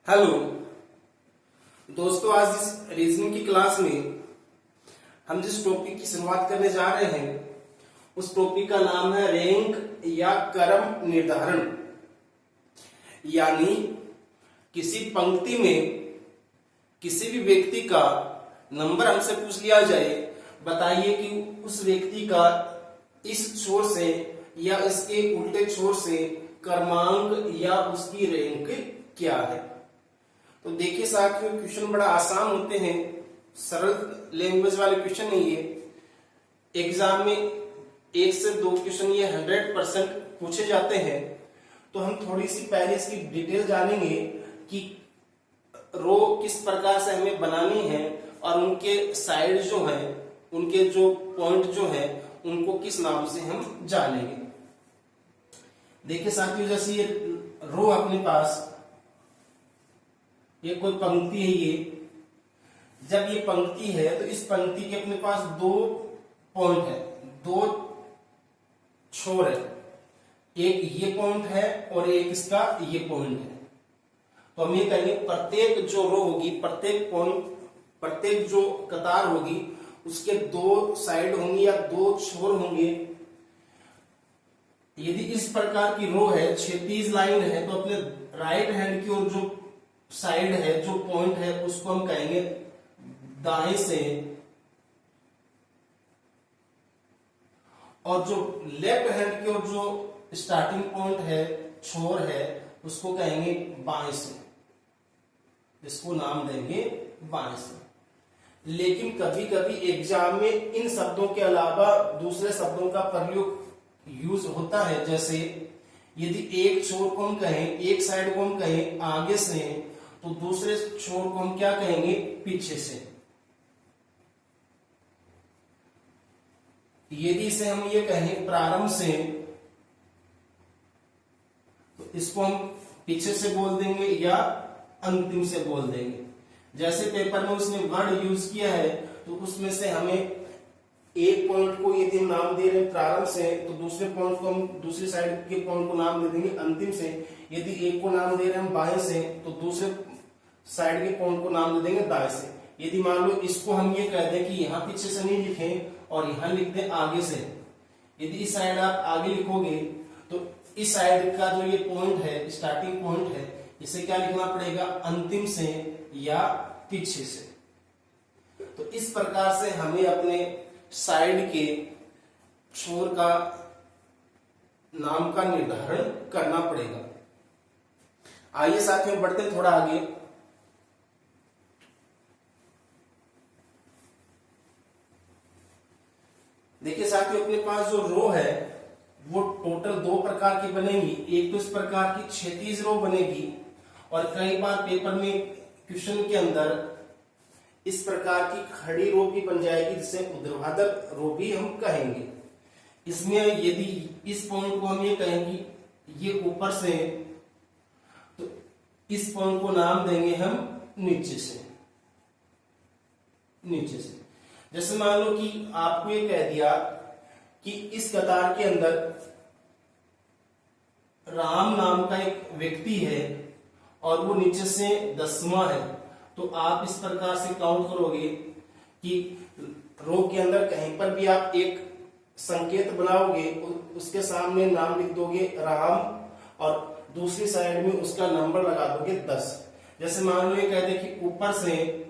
Hello दोस्तों, आज इस रीजनिंग की क्लास में हम जिस टॉपिक की शुरुआत करने जा रहे हैं उस टॉपिक का नाम है रैंक या क्रम निर्धारण। यानी किसी पंक्ति में किसी भी व्यक्ति का नंबर हमसे पूछ लिया जाए, बताइए कि उस व्यक्ति का इस छोर से या इसके उल्टे छोर से क्रमांक या उसकी रैंक क्या है। तो देखिए साथियों, क्वेश्चन बड़ा आसान होते हैं, सरल लैंग्वेज वाले क्वेश्चन नहीं है। एग्जाम में 1 से 2 क्वेश्चन ये 100% पूछे जाते हैं। तो हम थोड़ी सी पहले इसकी डिटेल जानेंगे कि रो किस प्रकार से हमें बनानी है और उनके साइड जो है, उनके जो पॉइंट जो है, उनको किस नाम से हम जानेंगे। देखिए साथियों, जैसे ये रो अपने पास, ये कोई पंक्ति है। ये जब ये पंक्ति है तो इस पंक्ति के अपने पास 2 पॉइंट है, 2 छोर है। एक ये पॉइंट है और एक इसका ये पॉइंट है। तो हम ये कहेंगे प्रत्येक जो रो होगी, प्रत्येक पॉइंट, प्रत्येक जो कतार होगी उसके 2 साइड होंगी या 2 छोर होंगे। यदि इस प्रकार की रो है, क्षैतिज लाइन है, तो अपने राइट हैंड की ओर जो साइड है, जो पॉइंट है, उसको हम कहेंगे दाएं से, और जो लेफ्ट हैंड की ओर जो स्टार्टिंग पॉइंट है, छोर है, उसको कहेंगे बाएं से। इसको नाम देंगे बाएं से। लेकिन कभी कभी एग्जाम में इन शब्दों के अलावा दूसरे शब्दों का प्रयोग यूज होता है। जैसे यदि एक छोर को हम कहें, एक साइड को हम कहें आगे से, तो दूसरे छोर को हम क्या कहेंगे, पीछे से। यदि इसे हम ये कहें प्रारंभ से, तो इसको हम पीछे से बोल देंगे या अंतिम से बोल देंगे। जैसे पेपर में उसने वर्ड यूज किया है, तो उसमें से हमें एक पॉइंट को यदि हम नाम दे रहे हैं प्रारंभ से, तो दूसरे पॉइंट को हम, दूसरी साइड के पॉइंट को नाम दे देंगे अंतिम से। यदि एक को नाम दे रहे हैं हम बाएं से, तो दूसरे साइड के पॉइंट को नाम दे देंगे दाएं से। यदि मान लो इसको हम ये कह दें कि यहाँ पीछे से नहीं लिखें और यहाँ लिख दें आगे से, यदि इस साइड आप आगे लिखोगे तो इस साइड का जो ये पॉइंट है, स्टार्टिंग पॉइंट है, इसे क्या लिखना पड़ेगा, अंतिम से या पीछे से। तो इस प्रकार से हमें अपने साइड के छोर का नाम का निर्धारण करना पड़ेगा। आइए साथियों बढ़ते हैं थोड़ा आगे। देखिए साथियों, अपने पास जो रो है वो टोटल 2 प्रकार की बनेगी। एक तो इस प्रकार की क्षैतिज रो बनेगी, और कई बार पेपर में क्वेश्चन के अंदर इस प्रकार की खड़ी रो भी बन जाएगी, जिसे ऊर्ध्वाधर रो भी हम कहेंगे। इसमें यदि इस पॉइंट को हम ये कहेंगे ये ऊपर से, तो इस पॉइंट को नाम देंगे हम नीचे से। नीचे से जैसे मान लो कि आपको ये कह दिया कि इस कतार के अंदर राम नाम का एक व्यक्ति है और वो नीचे से 10वां है, तो आप इस प्रकार से काउंट करोगे कि रो के अंदर कहीं पर भी आप एक संकेत बनाओगे, उसके सामने नाम लिख दोगे राम और दूसरी साइड में उसका नंबर लगा दोगे 10। जैसे मान लो ये कह दे कि ऊपर से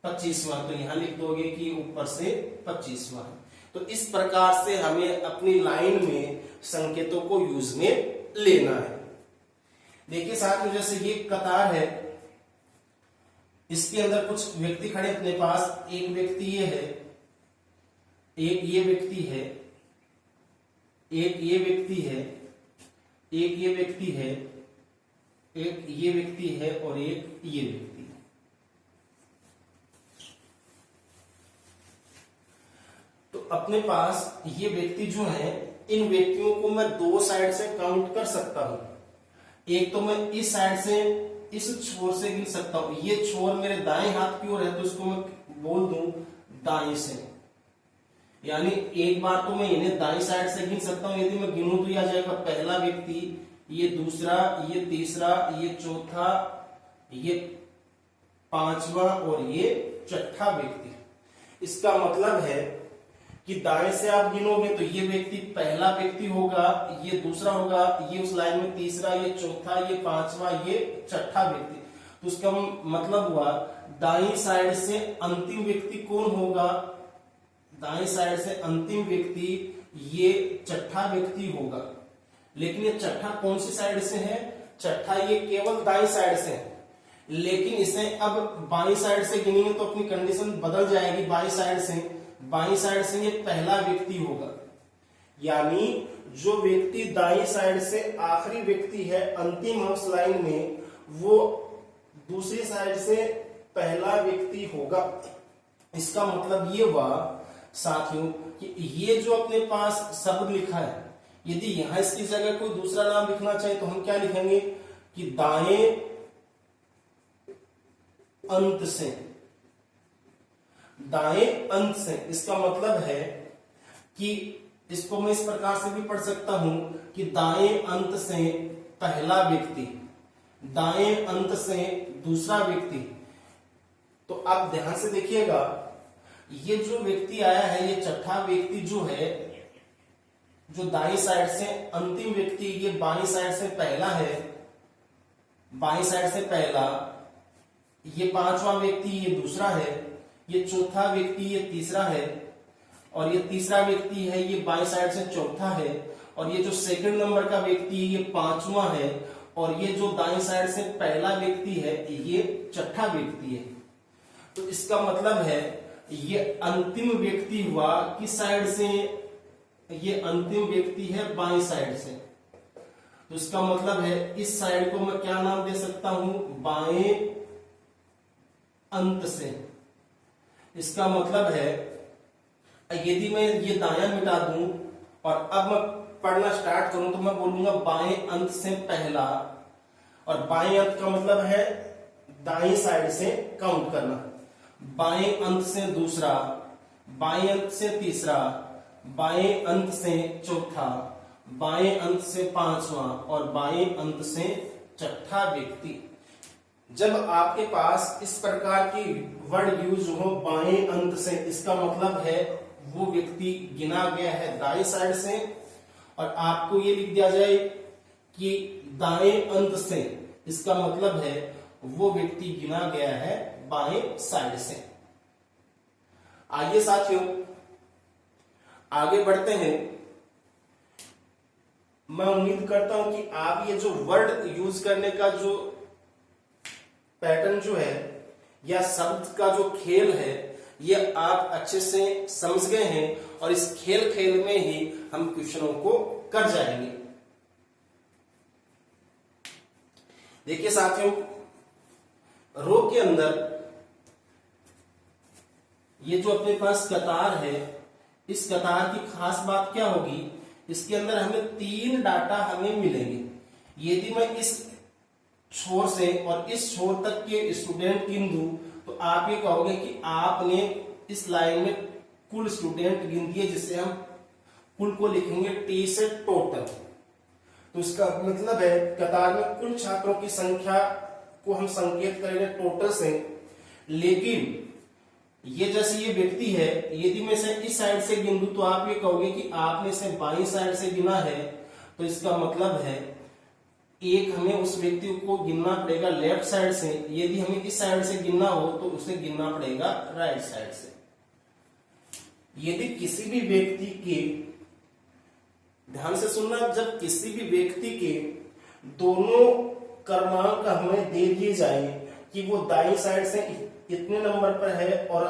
25वां, तो यहां लिख दोगे कि ऊपर से 25वां। तो इस प्रकार से हमें अपनी लाइन में संकेतों को यूज में लेना है। देखिए साथ में जैसे ये कतार है, इसके अंदर कुछ व्यक्ति खड़े अपने पास। एक व्यक्ति ये है, एक ये व्यक्ति है, एक ये व्यक्ति है, एक ये व्यक्ति है, एक ये व्यक्ति है और एक ये व्यक्ति है। तो अपने पास ये व्यक्ति जो है, इन व्यक्तियों को मैं 2 साइड से काउंट कर सकता हूं। एक तो मैं इस साइड से, इस छोर से गिन सकता हूं। ये छोर मेरे दाएं हाथ की ओर है, तो इसको मैं बोल दूं दाएं से। यानी एक बार तो मैं इन्हें दाएं साइड से गिन सकता हूं। यदि मैं गिनूं तो यह आ जाएगा पहला व्यक्ति, ये दूसरा, ये तीसरा, ये चौथा, ये पांचवा और ये छठा व्यक्ति। इसका मतलब है कि दाएं से आप गिनोगे तो ये व्यक्ति पहला व्यक्ति होगा, ये दूसरा होगा, ये उस लाइन में तीसरा, ये चौथा, ये पांचवा, ये छठा व्यक्ति। तो उसका मतलब हुआ दाईं साइड से अंतिम व्यक्ति कौन होगा? दाईं साइड से अंतिम व्यक्ति ये छठा व्यक्ति होगा। लेकिन ये छठा कौन सी साइड से है? छठा ये केवल दाईं साइड से है, लेकिन इसे अब बाईं साइड से गिनेंगे तो अपनी कंडीशन बदल जाएगी। बाईं साइड से ये पहला व्यक्ति होगा, यानी जो व्यक्ति दाईं साइड से आखिरी व्यक्ति है अंतिम हाउस लाइन में, वो दूसरी साइड से पहला व्यक्ति होगा। इसका मतलब ये हुआ साथियों कि ये जो अपने पास शब्द लिखा है, यदि यहां इसकी जगह कोई दूसरा नाम लिखना चाहे तो हम क्या लिखेंगे कि दाएं अंत से, दाएं अंत से। इसका मतलब है कि इसको मैं इस प्रकार से भी पढ़ सकता हूं कि दाएं अंत से पहला व्यक्ति, दाएं अंत से दूसरा व्यक्ति। तो आप ध्यान से देखिएगा, ये जो व्यक्ति आया है, ये छठा व्यक्ति जो है, जो दाईं साइड से अंतिम व्यक्ति, ये बाईं साइड से पहला है, बाईं साइड से पहला, ये पांचवा व्यक्ति ये दूसरा है, ये चौथा व्यक्ति ये तीसरा है, और ये तीसरा व्यक्ति है ये बाईं साइड से चौथा है, और ये जो सेकंड नंबर का व्यक्ति है ये पांचवा है, और ये जो दाईं साइड से पहला व्यक्ति है ये छठा व्यक्ति है। तो इसका मतलब है ये अंतिम व्यक्ति हुआ किस साइड से? ये अंतिम व्यक्ति है बाईं साइड से। तो इसका मतलब है इस साइड को मैं क्या नाम दे सकता हूं? बाएं अंत से। इसका मतलब है यदि मैं ये दायां मिटा दूं और अब मैं पढ़ना स्टार्ट करूं तो मैं बोलूंगा बाएं अंत से पहला, और बाएं अंत का मतलब है दाईं साइड से काउंट करना। बाएं अंत से दूसरा, बाएं अंत से तीसरा, बाएं अंत से चौथा, बाएं अंत से पांचवा और बाएं अंत से छठा व्यक्ति। जब आपके पास इस प्रकार की वर्ड यूज हो बाएं अंत से, इसका मतलब है वो व्यक्ति गिना गया है दाएं साइड से, और आपको ये लिख दिया जाए कि दाएं अंत से, इसका मतलब है वो व्यक्ति गिना गया है बाएं साइड से। आइए साथियों आगे बढ़ते हैं। मैं उम्मीद करता हूं कि आप ये जो वर्ड यूज करने का जो पैटर्न जो है या शब्द का जो खेल है, ये आप अच्छे से समझ गए हैं, और इस खेल में ही हम क्वेश्चनों को कर जाएंगे। देखिए साथियों, रो के अंदर ये जो अपने पास कतार है, इस कतार की खास बात क्या होगी? इसके अंदर हमें 3 डाटा हमें मिलेंगे। यदि मैं इस छोर से और इस छोर तक के स्टूडेंट गिन दूं तो आप ये कहोगे कि आपने इस लाइन में कुल स्टूडेंट गिन दिए, जिससे हम कुल को लिखेंगे टी से टोटल। तो इसका मतलब है कतार में कुल छात्रों की संख्या को हम संकेत करेंगे टोटल से। लेकिन ये जैसे ये व्यक्ति है, यदि मैं इसे इस साइड से गिन दूं तो आप ये कहोगे कि आपने इसे बाईं साइड से गिना है। तो इसका मतलब है एक हमें उस व्यक्ति को गिनना पड़ेगा लेफ्ट साइड से, यदि हमें इस साइड से गिनना हो तो उसे गिनना पड़ेगा राइट साइड से। यदि किसी भी व्यक्ति के, ध्यान से सुनना, जब किसी भी व्यक्ति के दोनों क्रमांक हमें दे दिए जाए कि वो दाईं साइड से इतने नंबर पर है और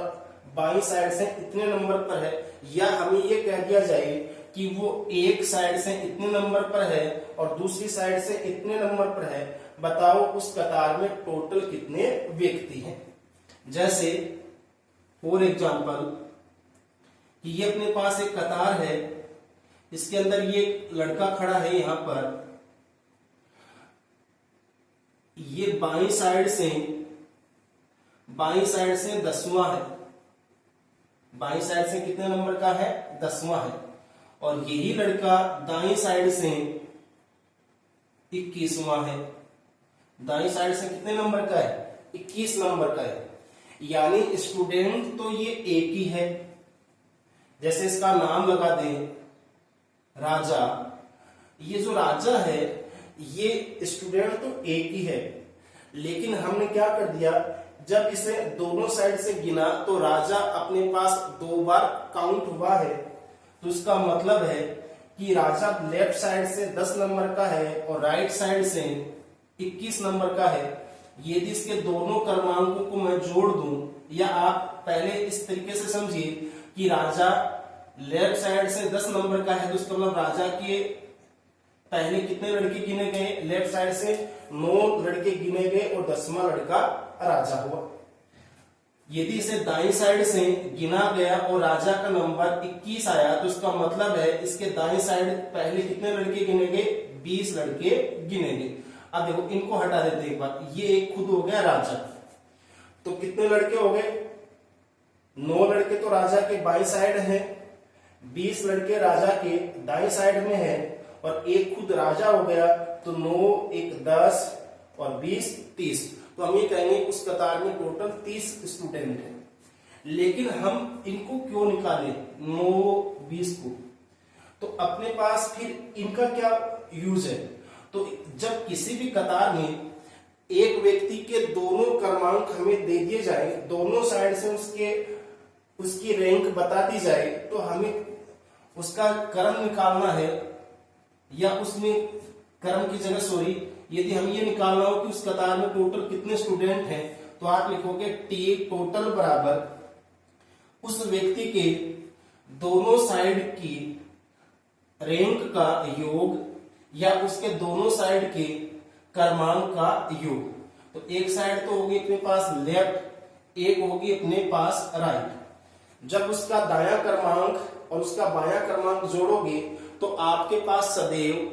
बाईं साइड से इतने नंबर पर है, या हमें ये कह दिया जाए कि वो एक साइड से इतने नंबर पर है और दूसरी साइड से इतने नंबर पर है, बताओ उस कतार में टोटल कितने व्यक्ति हैं। जैसे फॉर एग्जांपल कि ये अपने पास एक कतार है, इसके अंदर ये लड़का खड़ा है, यहां पर ये बाईं साइड से 10वां है। बाईं साइड से कितने नंबर का है? 10वां है। और यही लड़का दाईं साइड से 21वां है। दाई साइड से कितने नंबर का है, 21 नंबर का है। यानी स्टूडेंट तो ये एक ही है, जैसे इसका नाम लगा दें राजा, ये जो राजा है ये स्टूडेंट तो एक ही है, लेकिन हमने क्या कर दिया, जब इसे दोनों साइड से गिना तो राजा अपने पास 2 बार काउंट हुआ है, तो इसका मतलब है कि राजा लेफ्ट साइड से 10 नंबर का है और राइट साइड से 21 नंबर का है। यदि इसके दोनों क्रमांकों को मैं जोड़ दूं, या आप पहले इस तरीके से समझिए कि राजा लेफ्ट साइड से 10 नंबर का है, तो इसका मतलब राजा के पहले कितने लड़के गिने गए, लेफ्ट साइड से 9 लड़के गिने गए और 10वां लड़का राजा हुआ। यदि इसे दाईं साइड से गिना गया और राजा का नंबर 21 आया, तो इसका मतलब है इसके दाईं साइड पहले कितने लड़के गिने गए, 20 लड़के गिने गए। अब देखो इनको हटा देते एक बार, ये एक खुद हो गया राजा, तो कितने लड़के हो गए, 9 लड़के तो राजा के बाईं साइड है, 20 लड़के राजा के दाईं साइड में है, और एक खुद राजा हो गया, तो 9 1 10 और 20 30। तो हम ये कहेंगे उस कतार में टोटल 30 स्टूडेंट हैं। लेकिन हम इनको क्यों निकाले 9 20 को, तो अपने पास फिर इनका क्या यूज है, तो जब किसी भी कतार में एक व्यक्ति के दोनों क्रमांक हमें दे दिए जाए, दोनों साइड से उसकी रैंक बता दी जाए, तो हमें उसका क्रम निकालना है, या उसमें क्रम की जगह यदि हम ये निकालना हो कि उस कतार में टोटल कितने स्टूडेंट हैं, तो आप लिखोगे टी टोटल बराबर उस व्यक्ति के दोनों साइड की रैंक का योग, या उसके दोनों साइड के क्रमांक का योग। तो एक साइड तो होगी अपने पास लेफ्ट, एक होगी अपने पास राइट। जब उसका दायां क्रमांक और उसका बायां क्रमांक जोड़ोगे, तो आपके पास सदैव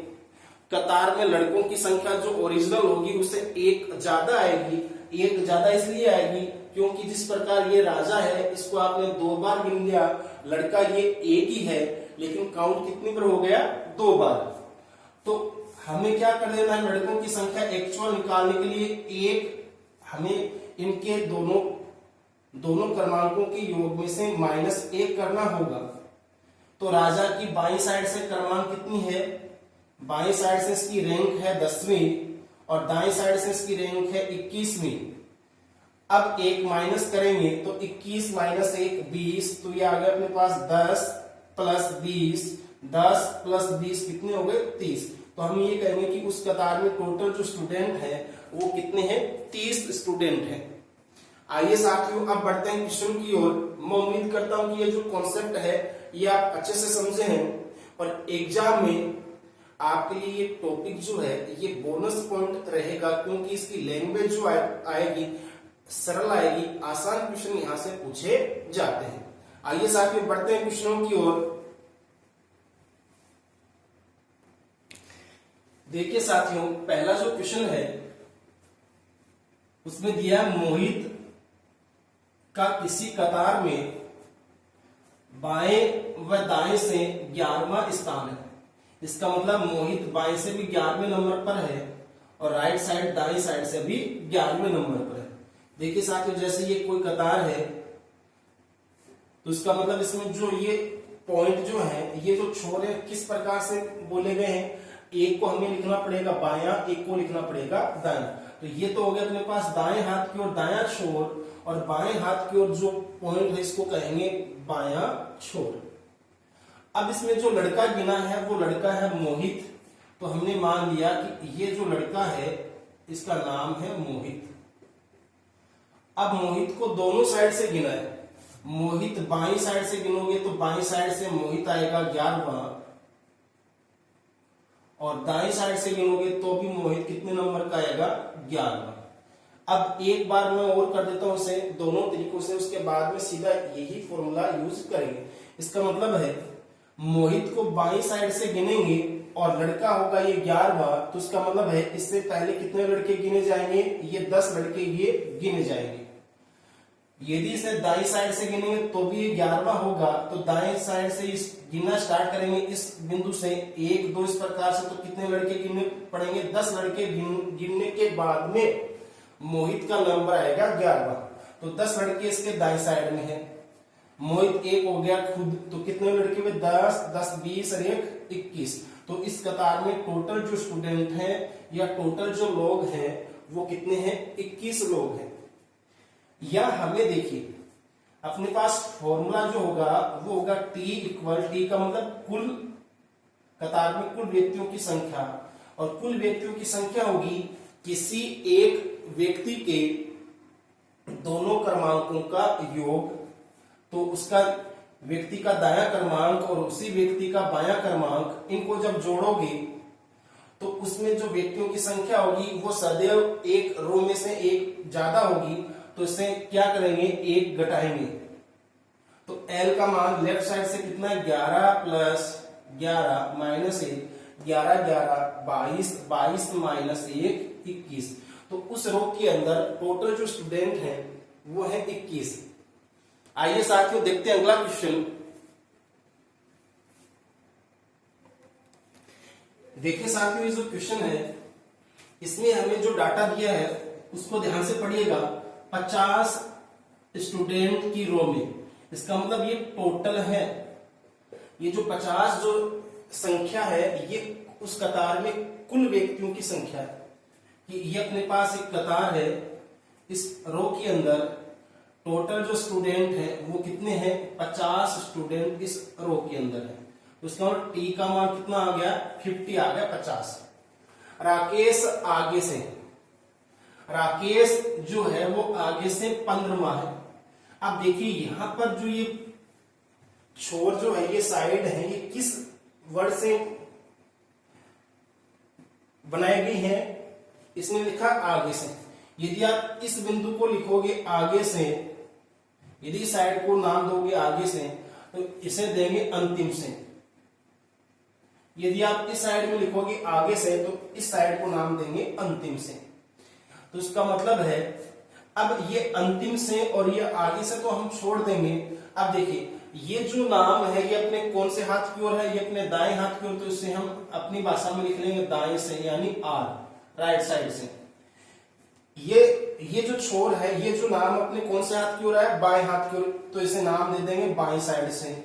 कतार में लड़कों की संख्या जो ओरिजिनल होगी उससे एक ज्यादा आएगी। एक ज्यादा इसलिए आएगी क्योंकि जिस प्रकार ये राजा है, इसको आपने 2 बार गिन लिया, लड़का ये एक ही है, लेकिन काउंट कितनी बार हो गया, 2 बार। तो हमें क्या कर देना है, लड़कों की संख्या एक्चुअल निकालने के लिए हमें इनके दोनों क्रमांकों के योग में से -1 करना होगा। तो राजा की बाईं साइड से क्रमांक कितनी है, बाईं साइड से इसकी रैंक है 10वीं और दाईं साइड से इसकी रैंक है 21वीं। अब एक माइनस करेंगे तो 21 - 1 20, तो ये आ गया अपने पास 10 + 20, 10 + 20 कितने हो गए, 30। तो हम ये कहेंगे कि उस कतार में टोटल जो स्टूडेंट है वो कितने हैं, 30 स्टूडेंट हैं। आइए साथियों अब बढ़ते हैं क्वेश्चन की ओर। मैं उम्मीद करता हूं कि ये जो कॉन्सेप्ट है ये आप अच्छे से समझे हैं, और एग्जाम में आपके लिए ये टॉपिक जो है ये बोनस पॉइंट रहेगा, क्योंकि इसकी लैंग्वेज जो आएगी सरल आएगी, आसान क्वेश्चन यहां से पूछे जाते हैं। आइए साथियों बढ़ते हैं क्वेश्चनों की ओर। देखिए साथियों, पहला जो क्वेश्चन है उसमें दिया मोहित का किसी कतार में बाएं व दाएं से 11वां स्थान है। इसका मतलब मोहित बाएं से भी 11वें नंबर पर है और राइट साइड दाएं साइड से भी 11वें नंबर पर है। देखिए साथियों, जैसे ये कोई कतार है तो इसका मतलब इसमें जो ये पॉइंट जो है, ये जो छोर है किस प्रकार से बोले गए हैं, एक को हमें लिखना पड़ेगा बायां, एक को लिखना पड़ेगा दायां। तो ये तो हो गया अपने पास दाएं हाथ की ओर दायां छोर, और बाएं हाथ की ओर जो पॉइंट है इसको कहेंगे बायां छोर। अब इसमें जो लड़का गिना है वो लड़का है मोहित, तो हमने मान लिया कि ये जो लड़का है इसका नाम है मोहित। अब मोहित को दोनों साइड से गिना है, मोहित बाईं साइड से गिनोगे तो बाईं साइड से मोहित आएगा 11वां, और दाईं साइड से गिनोगे तो भी मोहित कितने नंबर का आएगा, 11वां। अब एक बार मैं और कर देता हूं इसे दोनों तरीकों से, उसके बाद में सीधा यही फॉर्मूला यूज करेंगे। इसका मतलब है मोहित को बाईं साइड से गिनेंगे और लड़का होगा ये 11वां, तो इसका मतलब है इससे पहले कितने लड़के गिने जाएंगे, ये 10 लड़के ये गिने जाएंगे। यदि इसे दाई साइड से गिनेंगे तो भी 11वां होगा। तो दाएं साइड से इस गिनना स्टार्ट करेंगे इस बिंदु से 1 2 इस प्रकार से, तो कितने लड़के गिनने पड़ेंगे? 10 लड़के गिनने के बाद में मोहित का नंबर आएगा 11वां। तो 10 लड़के इसके दाएं साइड में है। मोहित एक हो गया खुद, तो कितने लड़के हुए? 10 10 20 और 1 21। तो इस कतार में टोटल जो स्टूडेंट हैं या टोटल जो लोग हैं वो कितने हैं? 21 लोग हैं। या हमें देखिए अपने पास फॉर्मूला जो होगा वो होगा T इक्वल, T का मतलब कुल कतार में कुल व्यक्तियों की संख्या, और कुल व्यक्तियों की संख्या होगी किसी एक व्यक्ति के दोनों क्रमांकों का योग। तो उसका व्यक्ति का दायां क्रमांक और उसी व्यक्ति का बायां क्रमांक, इनको जब जोड़ोगे तो उसमें जो व्यक्तियों की संख्या होगी वो सदैव एक रो में से एक ज्यादा होगी। तो इसे क्या करेंगे? एक घटाएंगे। तो L का मान लेफ्ट साइड से कितना है? 11 प्लस 11 माइनस 1, 11 11 22, 22 माइनस 1 21। तो उस रो के अंदर टोटल जो स्टूडेंट हैं वो है 21। आइए साथियों देखते हैं अगला क्वेश्चन। देखिए साथियों ये जो क्वेश्चन है इसमें हमें जो डाटा दिया है उसको ध्यान से पढ़िएगा। 50 स्टूडेंट की रो में, इसका मतलब ये टोटल है। ये जो 50 जो संख्या है ये उस कतार में कुल व्यक्तियों की संख्या है। कि ये अपने पास एक कतार है, इस रो के अंदर टोटल जो स्टूडेंट है वो कितने हैं? 50 स्टूडेंट इस रो के अंदर है। उसका मतलब T का मान कितना आ गया? 50 आ गया 50। राकेश आगे से, राकेश जो है वो आगे से 15वां है। अब देखिए यहां पर जो ये छोर जो है ये साइड है ये किस वर्ड से बनाई गई है? इसने लिखा आगे से। यदि आप इस बिंदु को लिखोगे आगे से, यदि साइड को नाम दोगे आगे से तो इसे देंगे अंतिम से। यदि आप इस साइड में लिखोगे आगे से तो इस साइड को नाम देंगे अंतिम से। तो इसका मतलब है अब ये अंतिम से और ये आगे से तो हम छोड़ देंगे। अब देखिए ये जो नाम है ये अपने कौन से हाथ की ओर है? ये अपने दाएं हाथ की ओर। तो इसे हम अपनी भाषा में लिख लेंगे दाएं से, यानी R, राइट साइड से। ये जो छोर है ये जो नाम अपने कौन से हाथ की ओर है? बाएं हाथ की ओर। तो इसे नाम दे देंगे बाएं साइड से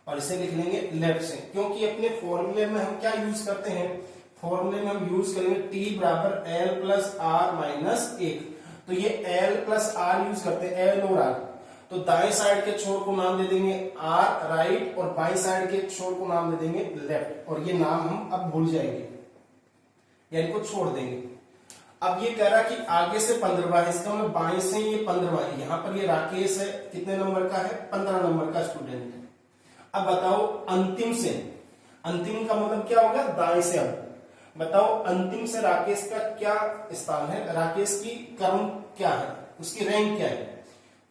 और इसे लिख लेंगे लेफ्ट से। क्योंकि अपने फॉर्मूले में हम क्या यूज करते हैं? फॉर्मूले में हम यूज करेंगे T बराबर L प्लस R माइनस 1। तो ये L प्लस R यूज करते हैं, L और R। तो दाएं साइड के छोर को नाम दे देंगे R राइट और बाएं साइड के छोर को नाम दे देंगे लेफ्ट। और ये नाम हम अब भूल जाएंगे या इनको छोड़ देंगे। अब ये कह रहा कि आगे से 15वां है, इसका मतलब बाएं से ये 15वां है। यहाँ पर ये राकेश है, कितने नंबर का है? 15 नंबर का स्टूडेंट है। अब बताओ अंतिम से, अंतिम का मतलब क्या होगा? दाएं से। अब बताओ अंतिम से राकेश का क्या स्थान है? राकेश की क्रम क्या है? उसकी रैंक क्या है?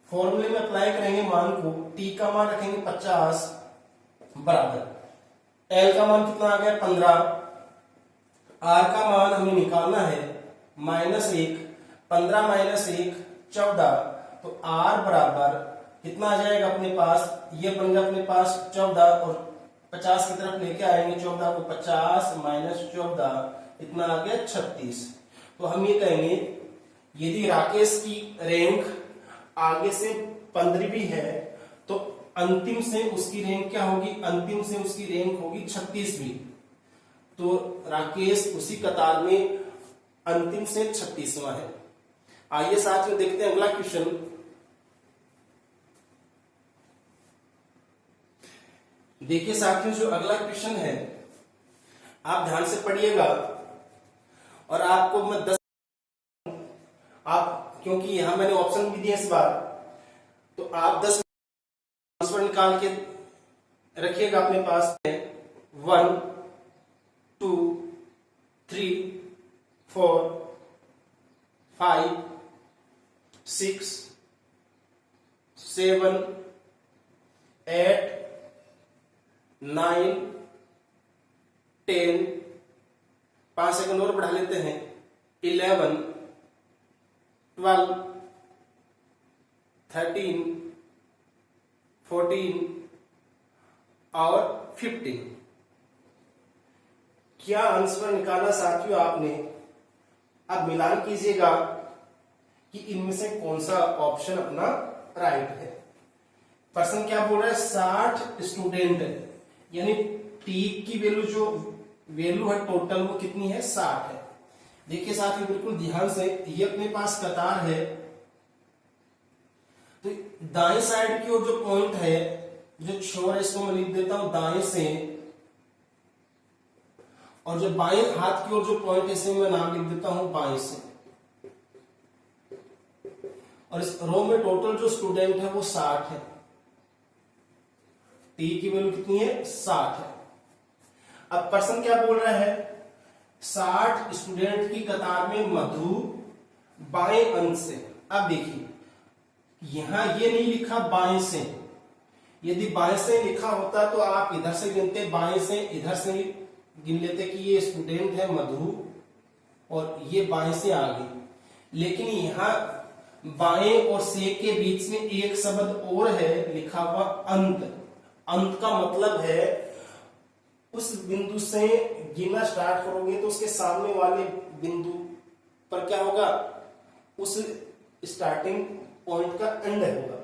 फॉर्मूले में अप्लाई करेंगे मान को। T का मान रखेंगे 50 बराबर L का मान कितना आ गया? 15। R का मान हमें निकालना है -1। 15 माइनस 1 14। तो R बराबर कितना आ जाएगा अपने पास? ये बन गया अपने पास 14 और 50 की तरफ लेके आएंगे 14 को। 50 माइनस 14 इतना आ गया 36। तो हम ये कहेंगे यदि राकेश की रैंक आगे से 15वीं है तो अंतिम से उसकी रैंक क्या होगी? अंतिम से उसकी रैंक होगी 36वीं। तो राकेश उसी कतार में अंतिम से 36वां है। आइए साथ में देखते हैं अगला क्वेश्चन। देखिए साथियों जो अगला क्वेश्चन है आप ध्यान से पढ़िएगा और आपको मैं 10 आप, क्योंकि यहां मैंने ऑप्शन भी दिए इस बार, तो आप 10 आंसर निकाल के रखिएगा अपने पास। 1 2 3 4 5 6 7 8 9 10, 5 सेकंड और बढ़ा लेते हैं, 11 12 13, 14 और 15। क्या आंसर निकाला साथियों आपने? अब मिलान कीजिएगा कि इनमें से कौन सा ऑप्शन अपना राइट है। पर्सन क्या बोल रहा है? 60 स्टूडेंट है, यानी टी की वैल्यू जो वैल्यू है टोटल वो कितनी है? 60 है। देखिए साथियों बिल्कुल ध्यान से, ये अपने पास कतार है, तो दाएं साइड की ओर जो पॉइंट है, जो छोर है, इसको मैं लिख देता हूं दाएं से, और जो बाएं हाथ की ओर जो पॉइंट है इसे मैं नाम लिख देता हूं बाएं से। और इस रो में टोटल जो स्टूडेंट है वो 60 है। टी की वैल्यू कितनी है? 60 है। अब पर्सन क्या बोल रहा है? 60 स्टूडेंट की कतार में मधु बाएं अंत से। अब देखिए यहां ये नहीं लिखा बाएं से, यदि बाएं से लिखा होता तो आप इधर से गिनते, बाएं से इधर से गिन लेते कि ये स्टूडेंट है मधु और ये बाएं से आ गई। लेकिन यहां बाएं और से के बीच में एक शब्द और है लिखा हुआ अंत। अंत का मतलब है उस बिंदु से गिनना स्टार्ट करोगे तो उसके सामने वाले बिंदु पर क्या होगा? उस स्टार्टिंग पॉइंट का एंड होगा,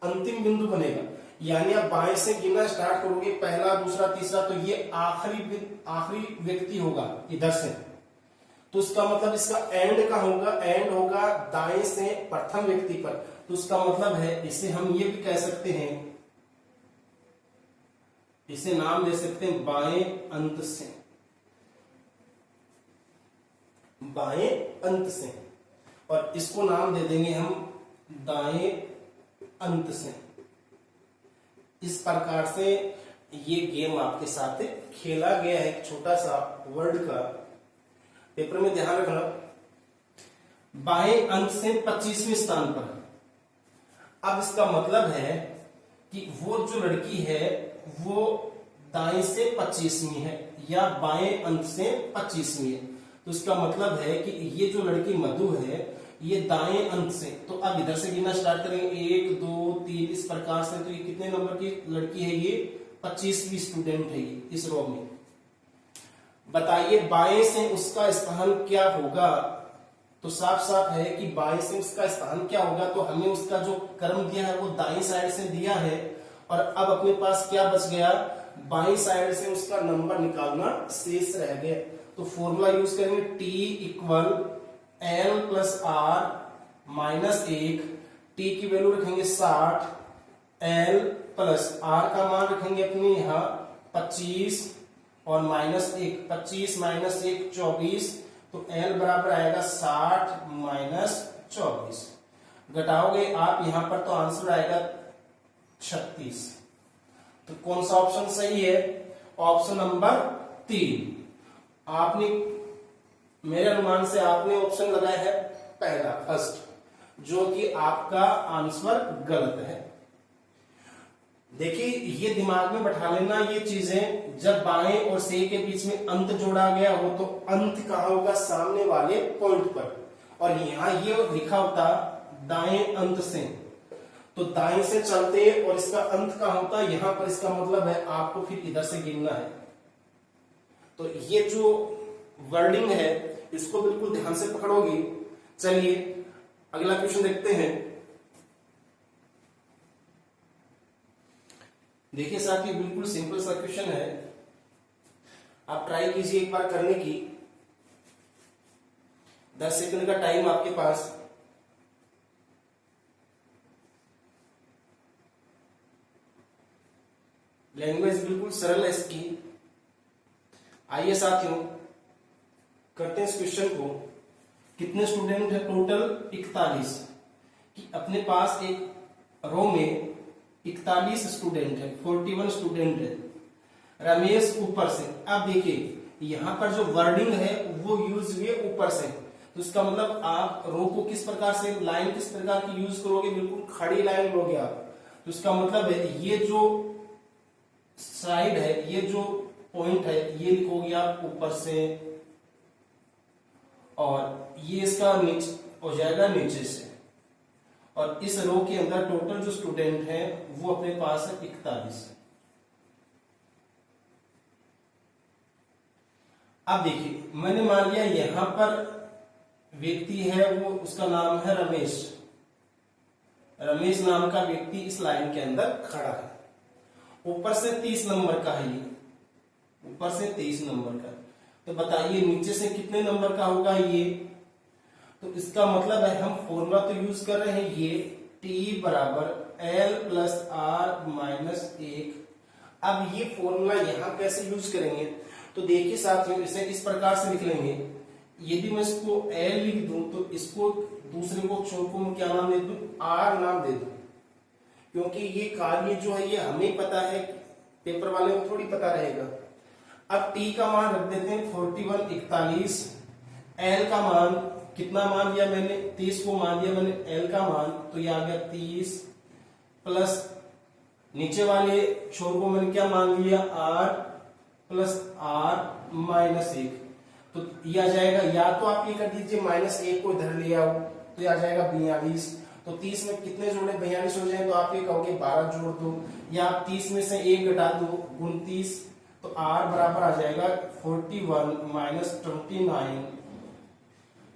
अंतिम बिंदु बनेगा। यानी आप बाएं से गिनना स्टार्ट करोगे, पहला, दूसरा, तीसरा, तो ये आखिरी व्यक्ति होगा इधर से, तो इसका मतलब इसका एंड का होगा, एंड होगा दाएं से प्रथम व्यक्ति पर। तो इसका मतलब है, इसे हम ये भी कह सकते हैं, इसे नाम दे सकते हैं बाएं अंत से, बाएं अंत से, और इसको नाम दे देंगे हम दाएं अंत से। इस प्रकार से ये गेम आपके साथ खेला गया है, एक छोटा सा वर्ड का। पेपर में ध्यान रखना, बाएं अंत से 25वें स्थान पर। अब इसका मतलब है कि वो जो लड़की है वो दाएं से 25वीं है या बाएं अंत से 25वीं है। तो इसका मतलब है कि ये जो लड़की मधु है ये दाएं अंत से, तो अब इधर से गिनना स्टार्ट करेंगे 1 2 3 इस प्रकार से। तो ये कितने नंबर की लड़की है? ये 25वीं स्टूडेंट है ये इस रो में। बताइए बाएं से उसका स्थान क्या होगा? तो साफ साफ है कि बाएं से उसका स्थान क्या होगा। तो हमें उसका जो क्रम दिया है वो दाएं साइड से दिया है, और अब अपने पास क्या बच गया? बाएं साइड से उसका नंबर निकालना शेष रह गया। तो फॉर्मूला यूज करेंगे T equal L plus R minus 1। T की वैल्यू रखेंगे 60, L प्लस R का मान रखेंगे अपने यहाँ 25 और माइनस 1, 25 माइनस 1 24। तो L बराबर आएगा 60 माइनस 24। घटाओगे आप यहाँ पर तो आंसर आएगा 36। तो कौन सा ऑप्शन सही है? Option number 3। आपने मेरे अनुमान से आपने ऑप्शन लगाया है पहला, फर्स्ट, जो कि आपका आंसर गलत है। देखिए ये दिमाग में बैठा लेना ये चीजें, जब बाएं और से के बीच में अंत जोड़ा गया हो तो अंत कहां होगा? सामने वाले पॉइंट पर। और यहां ये लिखा होता दाएं अंत से, तो दाएं से चलते और इसका अंत कहां होता? यहां पर। इसका मतलब है आपको फिर इधर से गिनना है। तो ये जो वर्डिंग है इसको बिल्कुल ध्यान से पकड़ोगी। चलिए अगला क्वेश्चन देखते हैं। देखिए साथियों बिल्कुल सिंपल सा क्वेश्चन है, आप ट्राई कीजिए एक बार करने की। 10 सेकंड का टाइम आपके पास। लैंग्वेज बिल्कुल सरल है इसकी। आइए साथियों करते हैं इस क्वेश्चन को। कितने स्टूडेंट है? टोटल 41। कि अपने पास एक रो में 41 स्टूडेंट है, 41 स्टूडेंट है। रमेश ऊपर से। अब देखिए यहां पर जो वर्डिंग है वो यूज हुई है ऊपर से, तो इसका मतलब आप रो को किस प्रकार से, लाइन किस प्रकार की यूज करोगे? बिल्कुल खड़ी लाइन लोगे आप। तो इसका मतलब है ये जो साइड है, ये जो पॉइंट है, ये लिखोगे आप ऊपर से, और ये इसका नीचे हो जाएगा नीचे से, और इस रो के अंदर टोटल जो स्टूडेंट हैं वो अपने पास है 41। अब देखिए मैंने मान लिया यहां पर व्यक्ति है, वो उसका नाम है रमेश। रमेश नाम का व्यक्ति इस लाइन के अंदर खड़ा है। ऊपर से 30 नंबर का है, ये ऊपर से 23 नंबर का। तो बताइए नीचे से कितने नंबर का होगा ये? तो इसका मतलब है हम फॉर्मूला तो यूज कर रहे हैं ये T बराबर L प्लस R माइनस 1। अब ये फॉर्मूला यहां कैसे यूज करेंगे? तो देखिए साथियों, इसे इस प्रकार से लिख लेंगे। यदि मैं इसको L लिख दूं तो इसको दूसरे को छोर को मैं क्या नाम दे दूं? R नाम दे दूं, क्योंकि ये कार्य जो है ये हमें पता है, पेपर वाले को थोड़ी पता रहेगा। अब T का मान रख देते हैं 41 41। L का मान कितना मान दिया मैंने? 30 को मान दिया मैंने L का मान, तो ये आ गया 30 प्लस नीचे वाले छोर को मैंने क्या मान लिया? R plus R minus 1। तो ये आ जाएगा, या तो आप ये कर दीजिए -1 को इधर ले आओ तो ये आ जाएगा 42। तो 30 में कितने जोड़े 42 हो जाए? तो आप ये कहोगे 12 जोड़ दो, या आप 30 में से 1 घटा दो 29। तो R बराबर आ जाएगा 41 माइनस 29।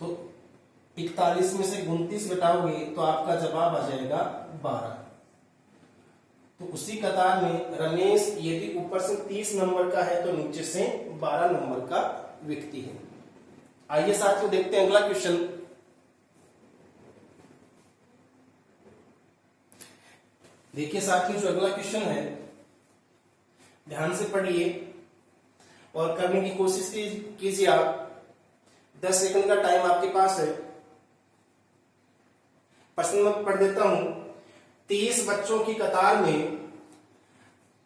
तो 41 में से 29 घटाओगे तो आपका जवाब आ जाएगा 12। तो उसी कतार में रमेश यदि ऊपर से 30 नंबर का है तो नीचे से 12 नंबर का व्यक्ति है। आइए साथियों देखते हैं अगला क्वेश्चन। देखिए साथियों, जो अगला क्वेश्चन है ध्यान से पढ़िए और करने की कोशिश कीजिए आप। 10 सेकंड का टाइम आपके पास है। प्रश्न मैं पढ़ देता हूं। 30 बच्चों की कतार में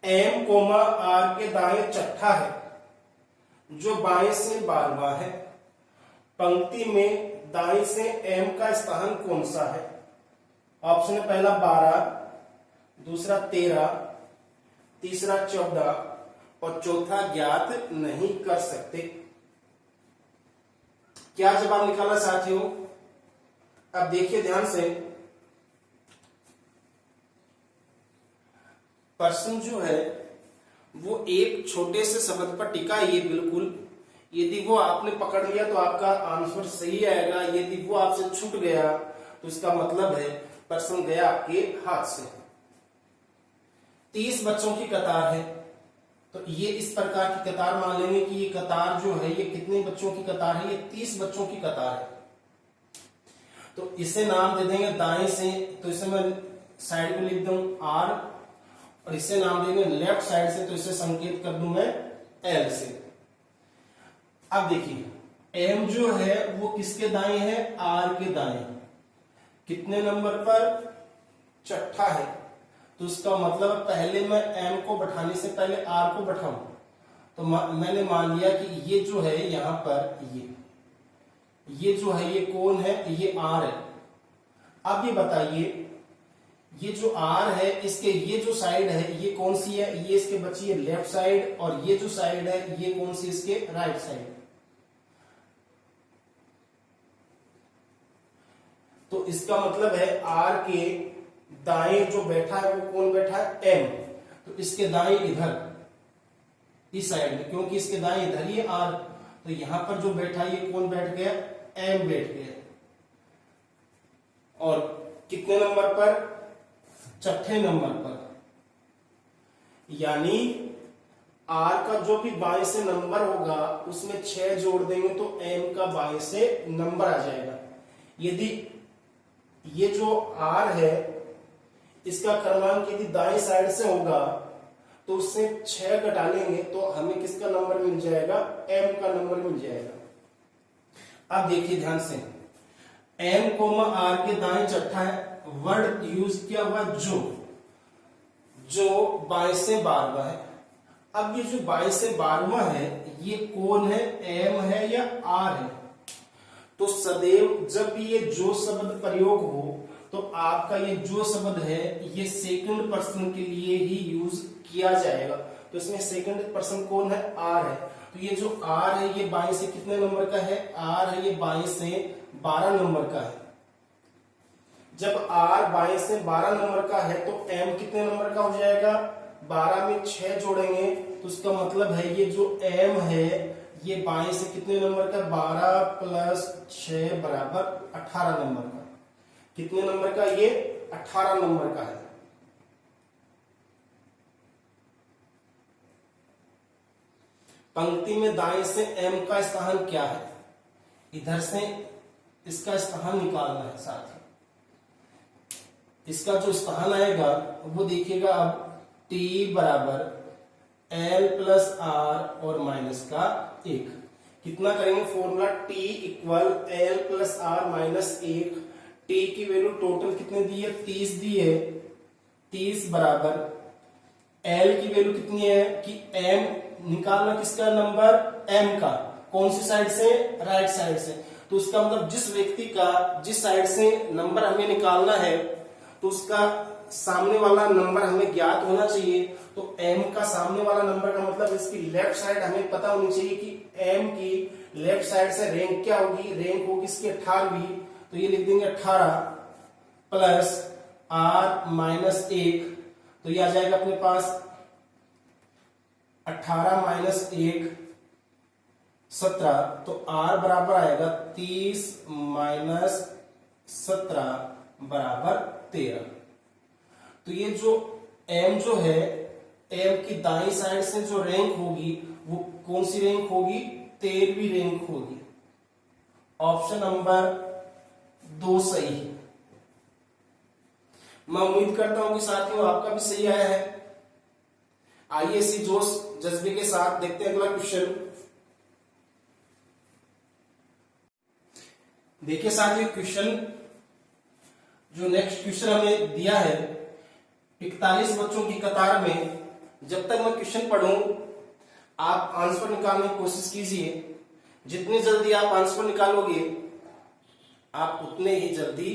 M, R के दाएं चट्ठा है जो बाएं से 12वां है। पंक्ति में दाएं से M का स्थान कौन सा है? ऑप्शन है पहला 12, दूसरा 13, तीसरा 14 और चौथा ज्ञात नहीं कर सकते। क्या जवाब निकाला साथियों? अब देखिए ध्यान से, प्रश्न जो है वो एक छोटे से शब्द पर टिका है। ये बिल्कुल, यदि वो आपने पकड़ लिया तो आपका आंसर सही आएगा। यदि वो आपसे छूट गया तो इसका मतलब है प्रश्न गया आपके हाथ से। 30 बच्चों की कतार है, तो ये इस प्रकार की कतार मान लेंगे कि ये कतार जो है ये कितने बच्चों की कतार है? ये 30 बच्चों की कतार है। तो इसे नाम दे देंगे दाएं से, तो इसे मैं साइड में लिख दूं R, और इसे नाम देंगे लेफ्ट साइड से, तो इसे संकेत कर दूं मैं L से। अब देखिए M जो है वो किसके दाएं है? R के दाएं। कितने नंबर पर? चट्ठा है। तो इसका मतलब पहले मैं M को बैठाने से पहले R को बैठाऊं। तो मैंने मान लिया कि ये जो है यहां पर ये जो है ये कौन है? ये R है। अब ये बताइए, ये जो R है इसके ये जो साइड है ये कौन सी है? ये इसके बची है लेफ्ट साइड, और ये जो साइड है ये कौन सी? इसके राइट साइड। तो इसका मतलब है R के दाएं जो बैठा है वो कौन बैठा है? M। तो इसके दाएं इधर इस साइड में, क्योंकि इसके दाएं इधर ही R, तो यहां पर जो बैठा ये कौन बैठ गया? M बैठ गया। और कितने नंबर पर? चौथे नंबर पर। यानी R का जो भी बाएं से नंबर होगा उसमें 6 जोड़ देंगे तो M का बाएं से नंबर आ जाएगा। यदि ये जो R है इसका क्रमांक यदि दाएं साइड से होगा तो उससे 6 घटा लेंगे तो हमें किसका नंबर मिल जाएगा? M का नंबर मिल जाएगा। अब देखिए ध्यान से, M, R के दाएं चट्ठा है, वर्ड यूज किया हुआ जो बाएं से 12वां है। अब ये जो बाएं से 12वां है ये कौन है? M है या R है? तो सदैव जब भी ये जो शब्द प्रयोग हो तो आपका ये जो शब्द है ये सेकंड पर्सन के लिए ही यूज किया जाएगा। तो इसमें सेकंड पर्सन कौन है? R है। तो ये जो R है ये बाएं से कितने नंबर का है? R है ये बाएं से 12 नंबर का है। जब r बाएं से 12 नंबर का है तो m कितने नंबर का हो जाएगा, 12 में 6 जोड़ेंगे तो उसका मतलब है ये जो m है ये बाएं से कितने नंबर का, 12 प्लस 6 बराबर 18 नंबर का। कितने नंबर का, ये 18 नंबर का है। पंक्ति में दाएं से m का स्थान क्या है, इधर से इसका स्थान निकालना है साथ ही। इसका जो स्थान आएगा वो देखिएगा, अब t बराबर l प्लस r और माइनस का 1। कितना करेंगे formula, t equal l plus r minus 1। t की वैल्यू टोटल कितने दी है, 30 दी है। 30 बराबर l की वैल्यू कितनी है कि m निकालना किसका नंबर, m का। कौन सी साइड से, राइट साइड से। तो उसका मतलब जिस व्यक्ति का जिस साइड से नंबर हमें निकालना है तो उसका सामने वाला नंबर हमें ज्ञात होना चाहिए। तो m का सामने वाला नंबर का मतलब इसकी लेफ्ट साइड हमें पता होनी चाहिए कि m की लेफ्ट साइड से रैंक क्या होगी, रैंक होगी इसकी 18वीं। तो ये लिख देंगे 18 प्लस r माइनस 1, तो ये आ जाएगा अपने पास 18 माइनस 1 17। तो r बराबर आएगा 30 माइनस 17 बराबर 13। तो ये जो m जो है, m की दाईं साइड से जो रैंक होगी वो कौन सी रैंक होगी, 13वीं रैंक होगी। ऑप्शन नंबर 2 सही है। मैं उम्मीद करता हूं कि साथियों आपका भी सही आया है। आइए इसी जोश जज्बे के साथ देखते हैं अगला क्वेश्चन। देखिए साथियों, क्वेश्चन जो नेक्स्ट क्वेश्चन हमें दिया है, 41 बच्चों की कतार में। जब तक मैं क्वेश्चन पढ़ूं आप आंसर निकालने की कोशिश कीजिए। जितनी जल्दी आप आंसर निकालोगे आप उतने ही जल्दी